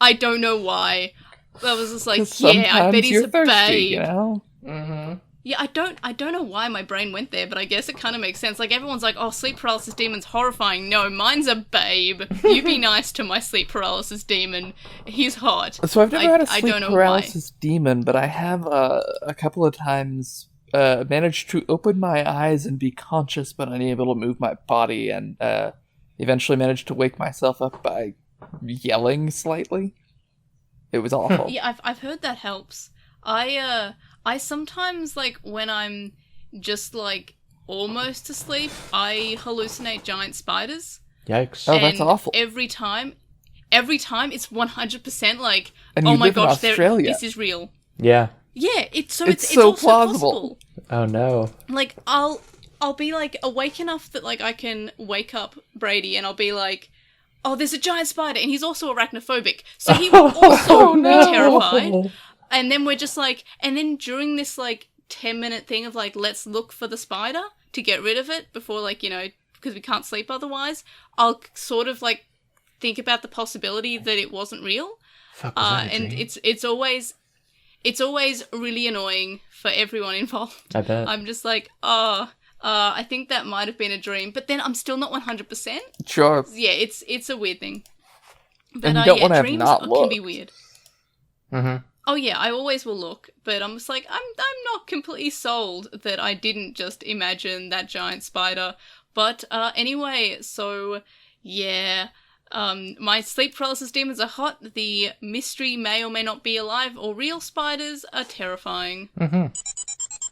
I don't know why. I was just like, 'Cause yeah, I bet sometimes he's you're a thirsty, babe. you know? Mm-hmm. Yeah, I don't know why my brain went there, but I guess it kind of makes sense. Like, everyone's like, oh, sleep paralysis demon's horrifying. No, mine's a babe. You be nice to my sleep paralysis demon. He's hot. So I've never had a I sleep don't know paralysis demon, but I have a couple of times managed to open my eyes and be conscious but unable to move my body, and eventually managed to wake myself up by yelling slightly. It was awful. Yeah, I've heard that helps. I sometimes, like, when I'm just, like, almost asleep, I hallucinate giant spiders. Yikes. Oh, that's And awful. Every time it's 100% like, And oh you my live in gosh, Australia. this is real. Yeah. Yeah, it's so also plausible. possible. Oh, no. Like, I'll be, like, awake enough that, like, I can wake up Brady, and I'll be like, oh, there's a giant spider, and he's also arachnophobic, so he will also be terrified. And then we're just like, and then during this, like, 10-minute thing of, like, let's look for the spider to get rid of it before, like, you know, because we can't sleep otherwise, I'll sort of, like, think about the possibility that it wasn't real. Fuck, was that a and dream? it's always really annoying for everyone involved. I bet. I'm just like, I think that might have been a dream, but then I'm still not 100%. Sure. Yeah, it's a weird thing. But And you don't want to have dreams not can looked. be weird. Mm-hmm. Oh yeah, I always will look, but I'm just like, I'm not completely sold that I didn't just imagine that giant spider. But anyway, so yeah, my sleep paralysis demons are hot. The mystery may or may not be alive or real spiders are terrifying. Mm-hmm.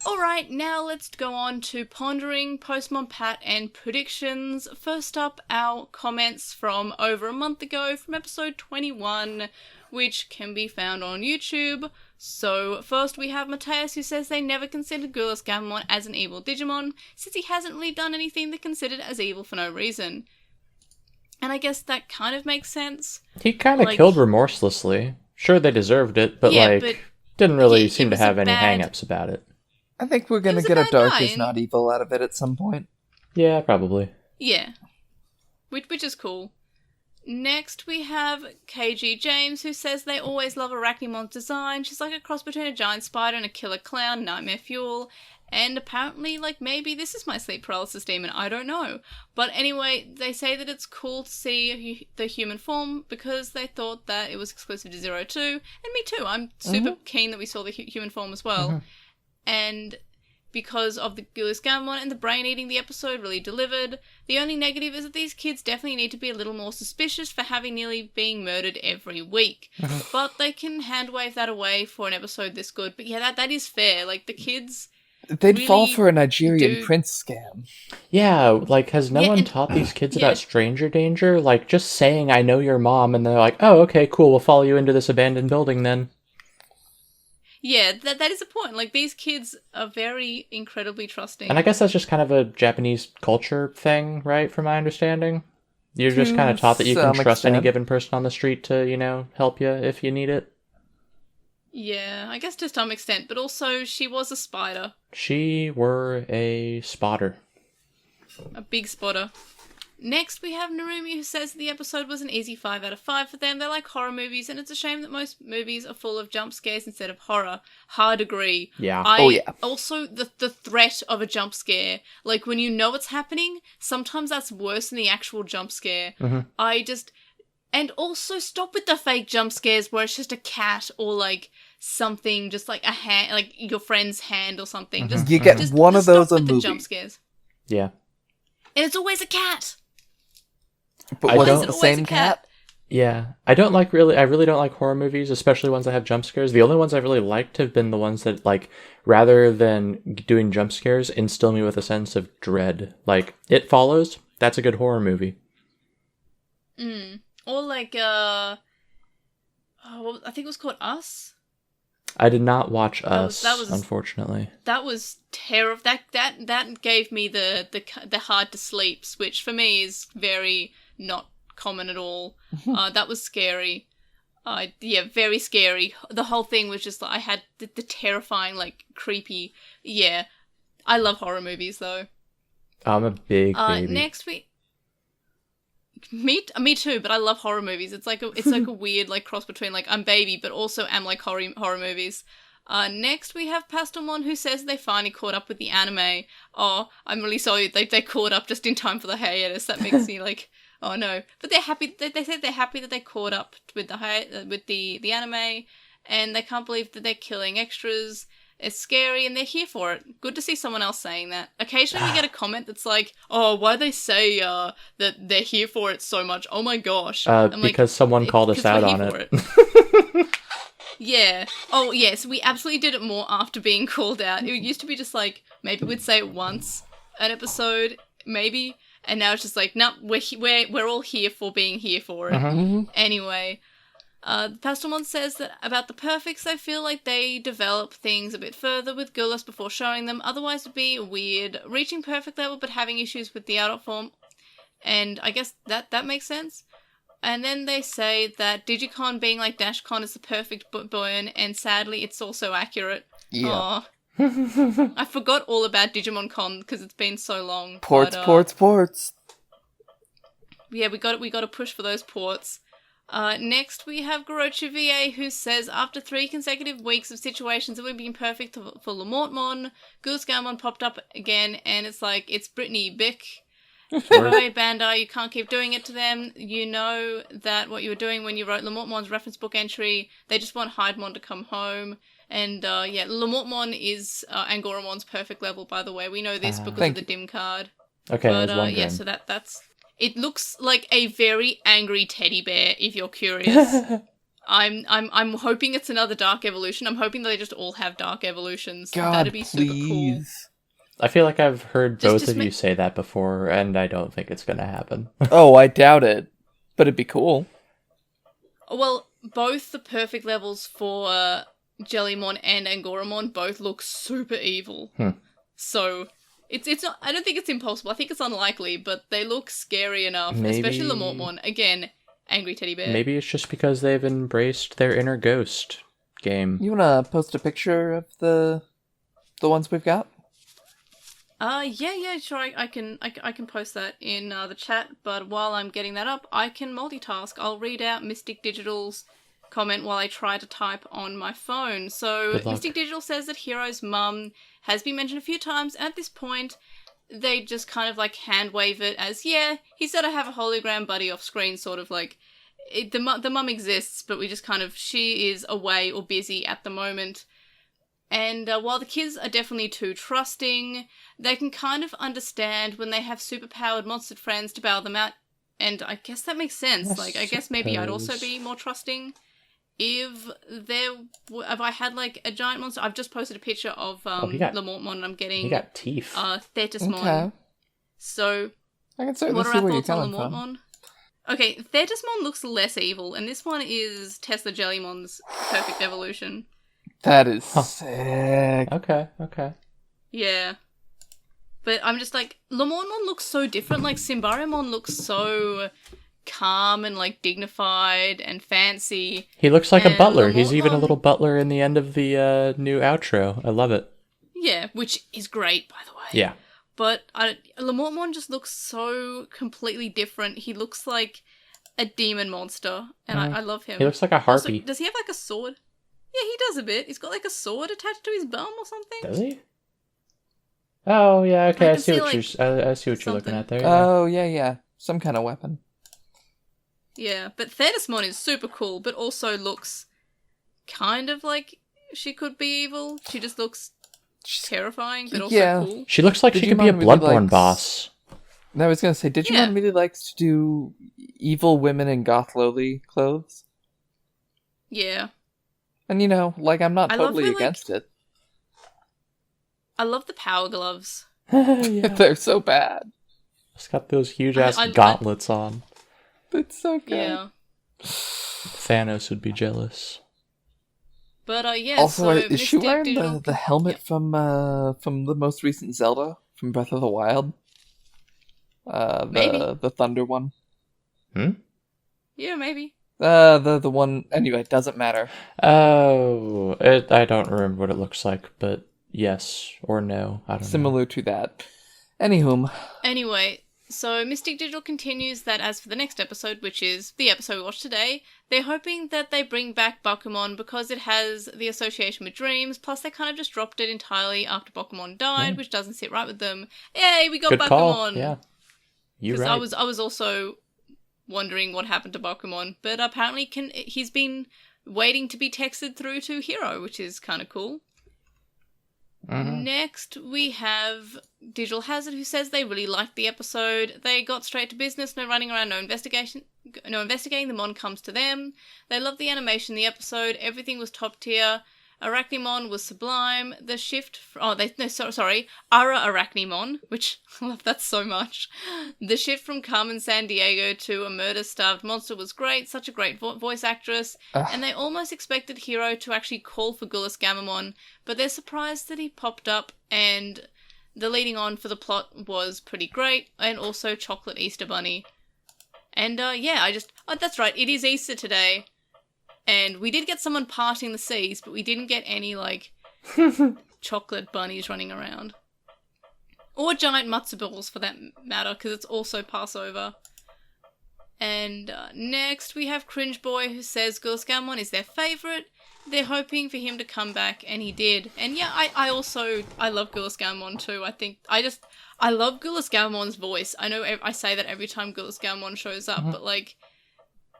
Alright, now let's go on to Pondering, Postmon Pat, and predictions. First up, our comments from over a month ago from episode 21, which can be found on YouTube. So, first we have Matthias, who says they never considered Gamamon as an evil Digimon, since he hasn't really done anything they're considered as evil for no reason. And I guess that kind of makes sense. He kind of killed remorselessly. Sure, they deserved it, but didn't really seem to have any hang-ups about it. I think we're going to get a Dark is Not Evil out of it at some point. Yeah, probably. Yeah. Which is cool. Next, we have KG James, who says they always love Arachnimon's design. She's like a cross between a giant spider and a killer clown, nightmare fuel. And apparently, maybe this is my sleep paralysis demon, I don't know. But anyway, they say that it's cool to see the human form because they thought that it was exclusive to 02. And me too, I'm super keen that we saw the human form as well. Mm-hmm. And because of the Gamamon and the brain eating, the episode really delivered. The only negative is that these kids definitely need to be a little more suspicious for having nearly being murdered every week. But they can hand-wave that away for an episode this good. But yeah, that is fair. The kids... They'd really fall for a Nigerian prince scam. Yeah, has no one taught these kids about stranger danger? Just saying, I know your mom, and they're like, oh, okay, cool, we'll follow you into this abandoned building then. Yeah, that is a point. These kids are very incredibly trusting. And I guess that's just kind of a Japanese culture thing, right, from my understanding? You're just kind of taught that you can trust any given person on the street to, help you if you need it. Yeah, I guess to some extent, but also she was a spider. She were a spotter. A big spotter. Next, we have Narumi, who says the episode was an easy 5 out of 5 for them. They like horror movies, and it's a shame that most movies are full of jump scares instead of horror. Hard agree. Yeah. Also, the threat of a jump scare. When you know what's happening, sometimes that's worse than the actual jump scare. Mm-hmm. And also, stop with the fake jump scares where it's just a cat or, something, just a hand, your friend's hand or something. Mm-hmm. You get one of those a movie. The jump scares. Yeah. And it's always a cat. But was it the same cat? Yeah. I really don't like horror movies, especially ones that have jump scares. The only ones I really liked have been the ones that, rather than doing jump scares, instill me with a sense of dread. It Follows, that's a good horror movie. Or I think it was called Us. I did not watch Us, unfortunately. That was terrible. That gave me the hard to sleeps, which for me is very not common at all. That was scary. Very scary. The whole thing was just I had the terrifying, creepy. Yeah, I love horror movies though. I'm a big baby. Next week. Me too, but I love horror movies. It's like a weird cross between I'm baby, but also am horror movies. Next we have Postmon, who says they finally caught up with the anime. Oh, I'm really sorry they caught up just in time for the hiatus. That makes me oh no. But they're happy. They said they're happy that they caught up with the anime, and they can't believe that they're killing extras. It's scary, and they're here for it. Good to see someone else saying that. Occasionally we get a comment that's oh, why they say that they're here for it so much? Oh my gosh. Because someone called us out on it. Yeah. Oh, yeah, so we absolutely did it more after being called out. It used to be just maybe we'd say it once an episode, maybe, and now it's just no, we're all here for being here for it. Mm-hmm. Anyway... Postmon says that about the perfects, they feel like they develop things a bit further with Gulas before showing them, otherwise it'd be weird reaching perfect level but having issues with the adult form, and I guess that makes sense. And then they say that Digicon being like Dashcon is the perfect Boyan, and sadly it's also accurate. Yeah. I forgot all about Digimon Con because it's been so long. Ports. Yeah, we got to push for those ports. Next, we have Gorochi VA, who says, after 3 consecutive weeks of situations that would have been perfect for LaMortmon, Goose Gammon popped up again, and it's like, it's Brittany Bick. Toei Bandai, you can't keep doing it to them. You know that what you were doing when you wrote LaMortmon's reference book entry, they just want Hydemon to come home. And, LaMortmon is Angoramon's perfect level, by the way. We know this because of the dim card. Okay, but, I was wondering. Yeah, so that's... It looks like a very angry teddy bear, if you're curious. I'm hoping it's another Dark Evolution. I'm hoping they just all have Dark Evolutions. God, That'd be super cool. I feel like I've heard both of you say that before, and I don't think it's going to happen. Oh, I doubt it. But it'd be cool. Well, both the perfect levels for Jellymon and Angoramon both look super evil. So... It's not. I don't think it's impossible. I think it's unlikely, but they look scary enough. Maybe, especially LaMortmon. Again, angry teddy bear. Maybe it's just because they've embraced their inner ghost game. You wanna post a picture of the ones we've got? Yeah, sure. I can post that in the chat. But while I'm getting that up, I can multitask. I'll read out Mystic Digital's comment while I try to type on my phone. So Mystic Digital says that Hero's mum has been mentioned a few times. At this point, they just kind of like hand wave it as, yeah, he said I have a hologram buddy off screen, sort of like, the mum exists, but we just kind of, she is away or busy at the moment. And while the kids are definitely too trusting, they can kind of understand when they have superpowered monster friends to bail them out. And I guess that makes sense. I guess maybe I'd also be more trusting. If I had like a giant monster, I've just posted a picture of LaMortmon, and I'm getting he got teeth. Thetismon. Okay. So I can certainly what are see our where you're thoughts on coming LaMortmon? from. Okay, Thetismon looks less evil, and this one is Tesla Jellymon's perfect evolution. That is sick. Okay. Yeah. But I'm just like, LaMortmon looks so different. Like, Symbarimon looks so calm and like dignified and fancy. He looks like a butler. LaMortmon, He's even a little butler in the end of the new outro. I love it. Yeah, which is great, by the way. Yeah. But LaMortmon just looks so completely different. He looks like a demon monster, and I love him. He looks like a harpy. Also, does he have like a sword? Yeah, he does a bit. He's got like a sword attached to his bum or something. Does he? Oh yeah, okay. I see see, what like, I see what you're looking at there. Yeah. Oh yeah, some kind of weapon. Yeah, but Thetismon is super cool, but also looks kind of like she could be evil. She just looks terrifying, but also cool. She looks like she could be a Digimon really Bloodborne boss. I was gonna say, Digimon really likes to do evil women in goth lowly clothes. Yeah. And you know, like, I'm not totally her, against it. I love the power gloves. Yeah. They're so bad. It's got those huge ass gauntlets on. It's so good. Yeah. Thanos would be jealous. But yeah. Also, so is she wearing the helmet from the most recent Zelda, from Breath of the Wild? Maybe. The Thunder one. Yeah, maybe. The one. Anyway, it doesn't matter. Oh, I don't remember what it looks like, but yes or no, I don't know. Similar to that. Anyway, so Mystic Digital continues that as for the next episode, which is the episode we watched today, they're hoping that they bring back Bakumon because it has the association with dreams, plus they kind of just dropped it entirely after Bakumon died, which doesn't sit right with them. Yay, we got Good Bakumon! Call. Yeah, you're right. I was also wondering what happened to Bakumon, but apparently he's been waiting to be texted through to Hero, which is kind of cool. Next, we have Digital Hazard, who says they really liked the episode. They got straight to business, no running around, no investigating. The Mon comes to them. They loved the animation in the episode. Everything was top tier. Arachnimon was sublime. The shift... Ara Arachnimon, which I love that so much. The shift from Carmen Sandiego to a murder-starved monster was great. Such a great voice actress. And they almost expected Hero to actually call for Gulas Gamamon, but they're surprised that he popped up, and the leading on for the plot was pretty great, and also Chocolate Easter Bunny. And that's right, it is Easter today. And we did get someone parting the seas, but we didn't get any, like, chocolate bunnies running around. Or giant matzo balls, for that matter, because it's also Passover. And next we have Cringe Boy, who says Gurlscammon is their favourite. They're hoping for him to come back, and he did. And yeah, I love Gurlscammon too. I love Gurlscammon's voice. I know I say that every time Gurlscammon shows up, but like,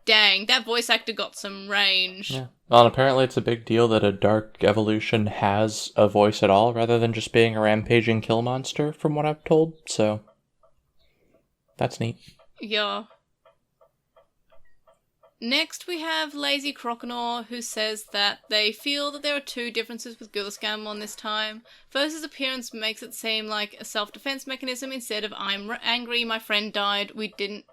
dang, that voice actor got some range. Yeah. Well, and apparently it's a big deal that a dark evolution has a voice at all, rather than just being a rampaging kill monster, from what I've told. So, that's neat. Yeah. Next, we have Lazy Croconaw, who says that they feel that there are two differences with Gurlscammon this time. First, his appearance makes it seem like a self-defense mechanism instead of I'm angry, my friend died, we didn't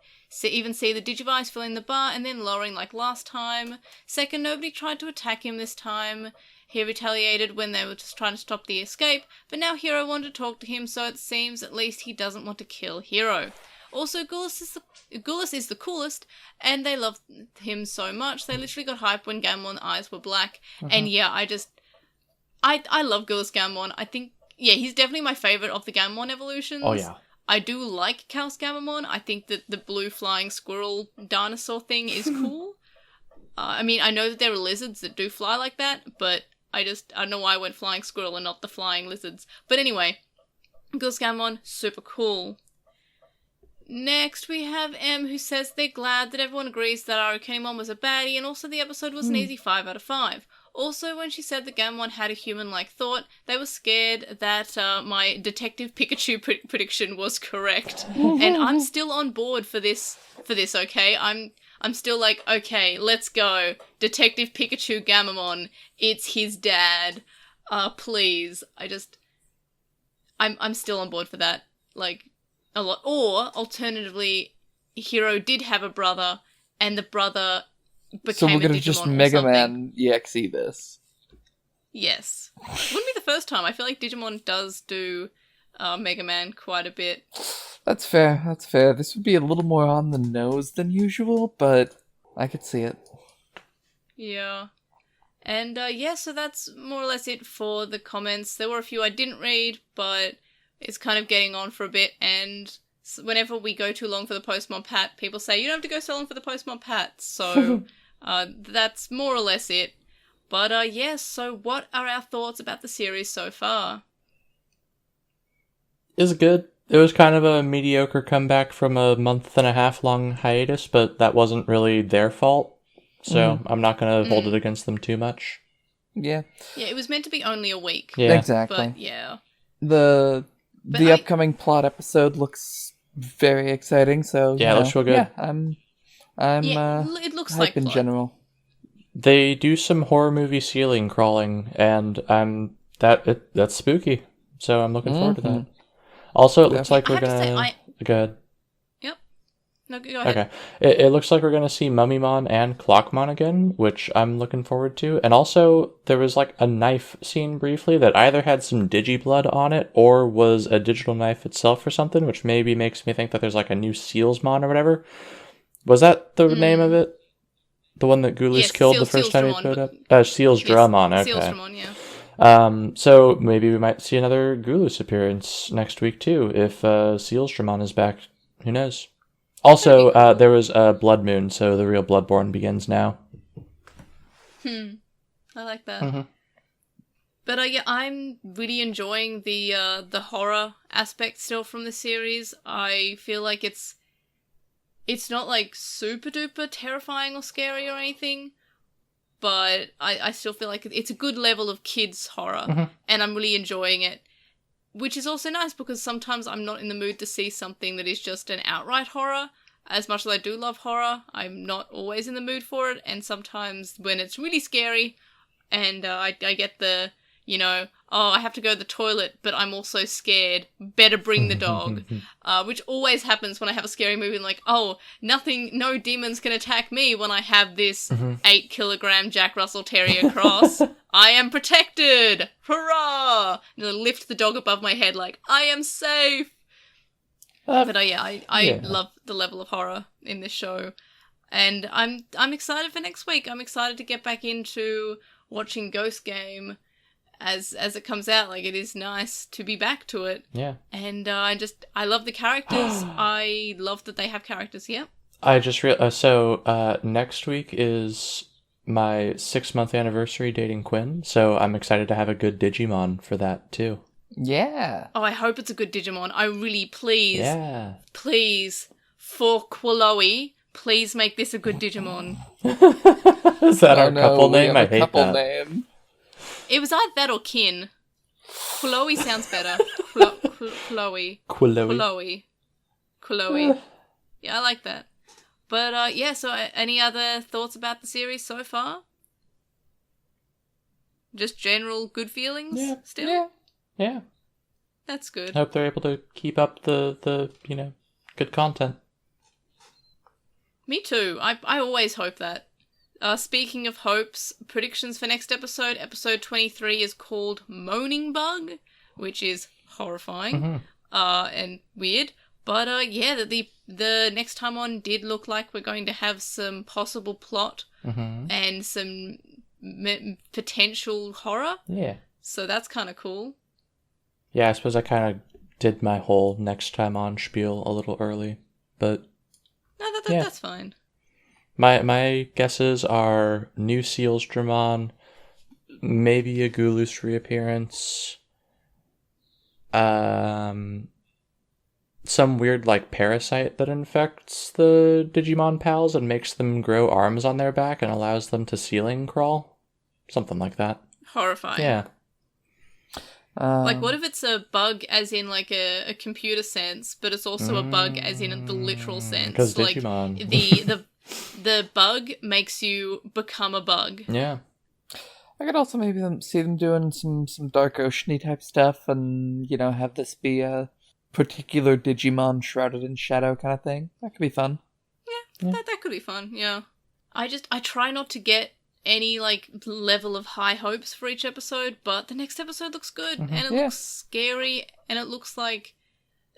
even see the Digivice filling the bar and then lowering like last time. Second, nobody tried to attack him this time. He retaliated when they were just trying to stop the escape, but now Hero wanted to talk to him, so it seems at least he doesn't want to kill Hero. Also, Gullus is the coolest, and they love him so much. They literally got hype when Gammon's eyes were black. And yeah, I love Gurlscammon. I think, yeah, he's definitely my favourite of the Gammon evolutions. Oh, yeah. I do like Chaos Gammon. I think that the blue flying squirrel dinosaur thing is cool. I mean, I know that there are lizards that do fly like that, but I don't know why I went flying squirrel and not the flying lizards. But anyway, Gurlscammon, super cool. Next, we have M, who says they're glad that everyone agrees that Arukenimon was a baddie, and also the episode was an easy 5 out of 5. Also, when she said that Gammon had a human-like thought, they were scared that my Detective Pikachu prediction was correct. And I'm still on board for this, okay? I'm still like, okay, let's go. Detective Pikachu Gammon, it's his dad. Please. I'm still on board for that. Like, a lot. Or, alternatively, Hero did have a brother, and the brother became a Digimon. So we're gonna just Mega Man EXE this. Yes. Wouldn't be the first time. I feel like Digimon does do Mega Man quite a bit. That's fair, that's fair. This would be a little more on the nose than usual, but I could see it. Yeah. And yeah, so that's more or less it for the comments. There were a few I didn't read, but it's kind of getting on for a bit, and whenever we go too long for the Postmon Pat, people say, you don't have to go so long for the Postmon Pat, so that's more or less it. But yes, so what are our thoughts about the series so far? It was good. It was kind of a mediocre comeback from a 1.5 month long hiatus, but that wasn't really their fault, so I'm not going to hold it against them too much. Yeah. Yeah, it was meant to be only a week. Yeah. Exactly. But yeah. The upcoming plot episode looks very exciting, so yeah, it looks real good. Yeah, I'm it looks hype like in plot. general. They do some horror movie ceiling crawling, and that's spooky. So I'm looking forward to that. Also, it looks like we're gonna go ahead. No, go ahead. Okay. It looks like we're going to see Mummymon and Clockmon again, which I'm looking forward to. And also, there was like a knife scene briefly that either had some Digiblood on it or was a digital knife itself or something, which maybe makes me think that there's like a new Sealsmon or whatever. Was that the name of it? The one that Goulus killed the first time he showed up? Sealsdramon, okay. Sealsdramon, yeah. So maybe we might see another Goulus appearance next week too, if Sealsdramon is back. Who knows? Also, there was a Blood Moon, so the real Bloodborne begins now. I like that. But yeah, I'm really enjoying the horror aspect still from the series. I feel like it's not like super duper terrifying or scary or anything, but I still feel like it's a good level of kids horror, and I'm really enjoying it. Which is also nice because sometimes I'm not in the mood to see something that is just an outright horror. As much as I do love horror, I'm not always in the mood for it. And sometimes when it's really scary and I get the, I have to go to the toilet, but I'm also scared, better bring the dog. Which always happens when I have a scary movie and like, no demons can attack me when I have this 8 kilogram Jack Russell Terrier cross. I am protected! Hurrah! And I lift the dog above my head like, I am safe! But I love the level of horror in this show. And I'm excited for next week. I'm excited to get back into watching Ghost Game as it comes out. Like, it is nice to be back to it. Yeah. And I love the characters. I love that they have characters, yeah. I just next week is my 6-month anniversary dating Quinn, so I'm excited to have a good Digimon for that too. Yeah. Oh, I hope it's a good Digimon. I really, please, Yeah. please, for Quillowy, please make this a good Digimon. Is that our couple name? I hate couple that. name. It was either that or Kin. Quillowy sounds better. Quillowy. Quillowy. Quillowy. Yeah, I like that. But, yeah, so any other thoughts about the series so far? Just general good feelings still? Yeah. That's good. Hope they're able to keep up the good content. Me too. I always hope that. Speaking of hopes, predictions for next episode. Episode 23 is called Moaning Bug, which is horrifying and weird. But yeah, the next time on did look like we're going to have some possible plot and some potential horror. Yeah. So that's kind of cool. Yeah, I suppose I kind of did my whole next time on spiel a little early, but No, that's fine. My guesses are new Seals Dramon, maybe a Gulus reappearance, some weird parasite that infects the Digimon pals and makes them grow arms on their back and allows them to ceiling crawl, something like that. Horrifying. Yeah. What if it's a bug as in a computer sense, but it's also a bug as in the literal sense? Because Digimon. The bug makes you become a bug. Yeah. I could also maybe see them doing some dark ocean-y type stuff and, have this be a particular Digimon shrouded in shadow kind of thing. That could be fun. Yeah. That could be fun, yeah. I try not to get any level of high hopes for each episode, but the next episode looks good and it looks scary and it looks like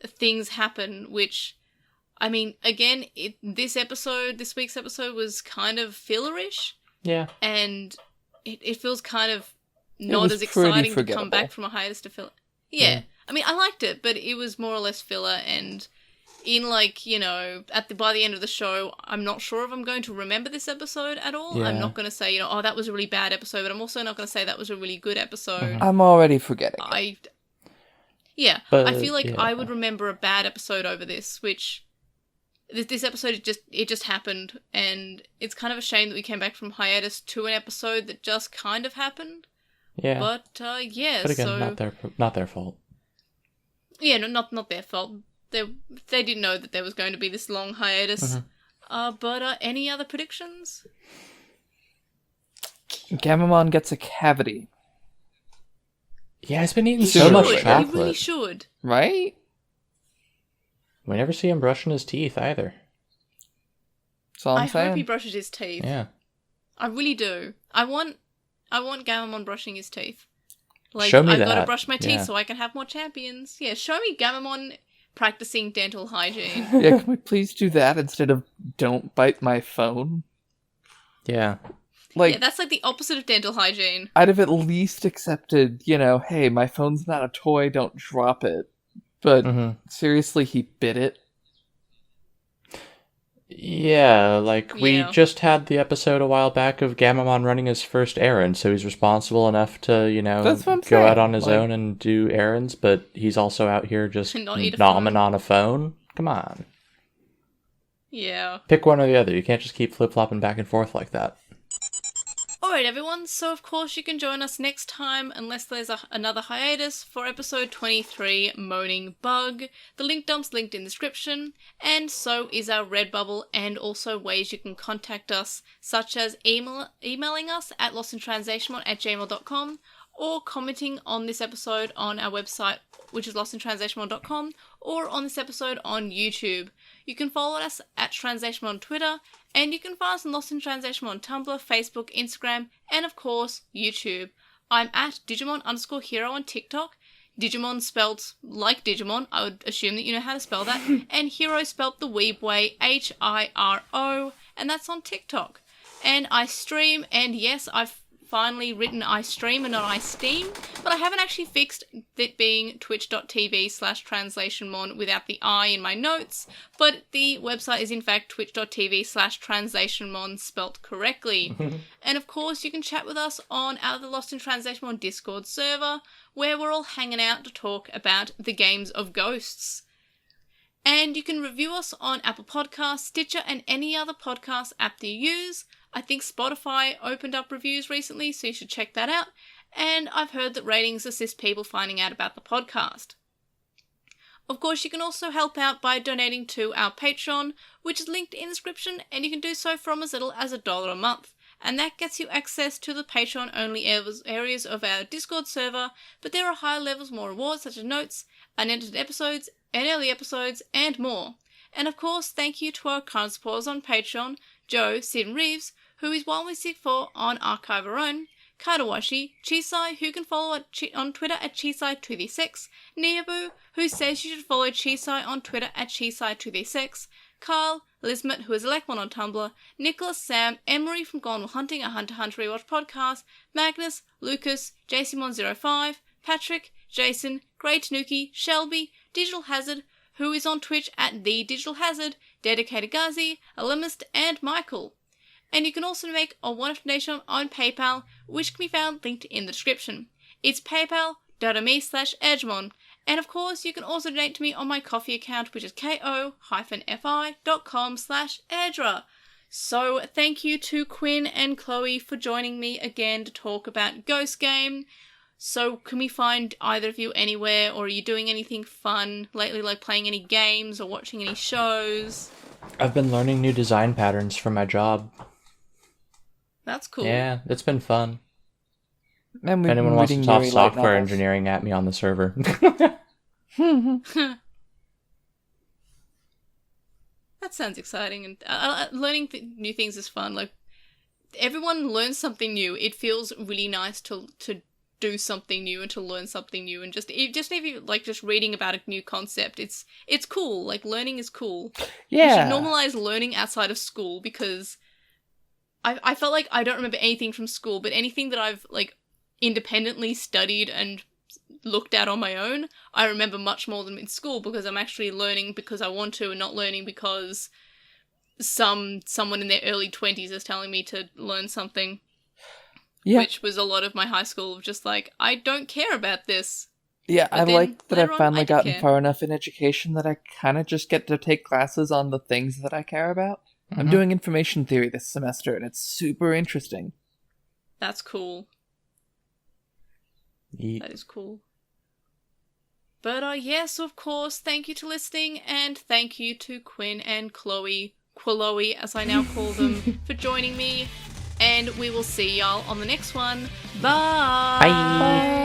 things happen, which I mean, again, this week's episode was kind of fillerish. Yeah. And it feels kind of not as exciting to come back from a hiatus to filler. Yeah. I mean, I liked it, but it was more or less filler, and in by the end of the show, I'm not sure if I'm going to remember this episode at all. Yeah. I'm not going to say, oh, that was a really bad episode, but I'm also not going to say that was a really good episode. I'm already forgetting. I feel like I would remember a bad episode over this, which this episode it just happened, and it's kind of a shame that we came back from hiatus to an episode that just kind of happened. Yeah. But But again, not their fault. Yeah, no, not their fault. They didn't know that there was going to be this long hiatus. But any other predictions? Gamamon gets a cavity. Yeah, he's been eating so much chocolate. He really should. Right? We never see him brushing his teeth either. That's all I'm saying. I hope he brushes his teeth. Yeah. I really do. I want Gamamon brushing his teeth. Show me I've that. got to brush my teeth so I can have more champions. Yeah, show me Gamamon practicing dental hygiene. Yeah, can we please do that instead of don't bite my phone? Yeah. Yeah, that's the opposite of dental hygiene. I'd have at least accepted, hey, my phone's not a toy, don't drop it. But seriously, he bit it. Yeah, we just had the episode a while back of Gamamon running his first errand, so he's responsible enough to, go out on his own and do errands, but he's also out here just nomming on a phone. Come on. Yeah. Pick one or the other. You can't just keep flip-flopping back and forth like that. Alright everyone, so of course you can join us next time, unless there's another hiatus, for episode 23, Moaning Bug. The link dump's linked in the description, and so is our Redbubble, and also ways you can contact us, such as emailing us at LostinTranslationmon@gmail.com, or commenting on this episode on our website, which is LostinTranslationmon.com, or on this episode on YouTube. You can follow us at TranslationMon on Twitter, and you can find us on Lost in Translation on Tumblr, Facebook, Instagram, and of course, YouTube. I'm at Digimon_hero on TikTok. Digimon spelled like Digimon, I would assume that you know how to spell that, and hero spelled the weeb way, Hiro, and that's on TikTok. And I stream, and yes, I've finally written I stream and not I steam, but I haven't actually fixed it being twitch.tv/translationmon without the I in my notes, but the website is in fact twitch.tv/translationmon spelt correctly. And of course, you can chat with us on the Lost in Translationmon Discord server, where we're all hanging out to talk about the games of ghosts. And you can review us on Apple Podcasts, Stitcher, and any other podcast app that you use. I think Spotify opened up reviews recently, so you should check that out. And I've heard that ratings assist people finding out about the podcast. Of course, you can also help out by donating to our Patreon, which is linked in the description, and you can do so from as little as $1 a month. And that gets you access to the Patreon-only areas of our Discord server, but there are higher levels, more rewards such as notes, unedited episodes, and early episodes, and more. And of course, thank you to our current supporters on Patreon, Joe, Sid and Reeves, who is 164 on Archive Our Own, Kadawashi, Chisai, who can follow on Twitter at Chisai2the6, Neabu, who says you should follow Chisai on Twitter at Chisai2the6, Carl, Lismet, who is Elecmon on Tumblr, Nicholas, Sam, Emery from Gone Will Hunting, a Hunter x Hunter Rewatch podcast, Magnus, Lucas, JCMon05, Patrick, Jason, Grey Tanuki, Shelby, Digital Hazard, who is on Twitch at The Digital Hazard, Dedicated Gazi, Alimist, and Michael. And you can also make a one-off donation on PayPal, which can be found linked in the description. It's paypal.me/edgemon. And of course, you can also donate to me on my Ko-fi account, which is ko-fi.com/airdra. So thank you to Quinn and Chloe for joining me again to talk about Ghost Game. So can we find either of you anywhere, or are you doing anything fun lately, like playing any games or watching any shows? I've been learning new design patterns for my job. That's cool. Yeah, it's been fun. And If anyone wants to talk software engineering at me on the server. That sounds exciting, and learning new things is fun. Like, everyone learns something new. It feels really nice to do something new and to learn something new, and just even like just reading about a new concept. It's cool. Like, learning is cool. Yeah. We should normalize learning outside of school, because I felt like I don't remember anything from school, but anything that I've like independently studied and looked at on my own, I remember much more than in school, because I'm actually learning because I want to and not learning because someone in their early 20s is telling me to learn something. Yeah. Which was a lot of my high school, just like, I don't care about this. Yeah, But I then like that I've later on, finally I do gotten care. far enough in education that I kind of just get to take classes on the things that I care about. I'm Mhm. doing information theory this semester, and it's super interesting. That's cool. That is cool. But yes, of course, thank you to listening, and thank you to Quinn and Chloe, as I now call them, for joining me. And we will see y'all on the next one. Bye! Bye!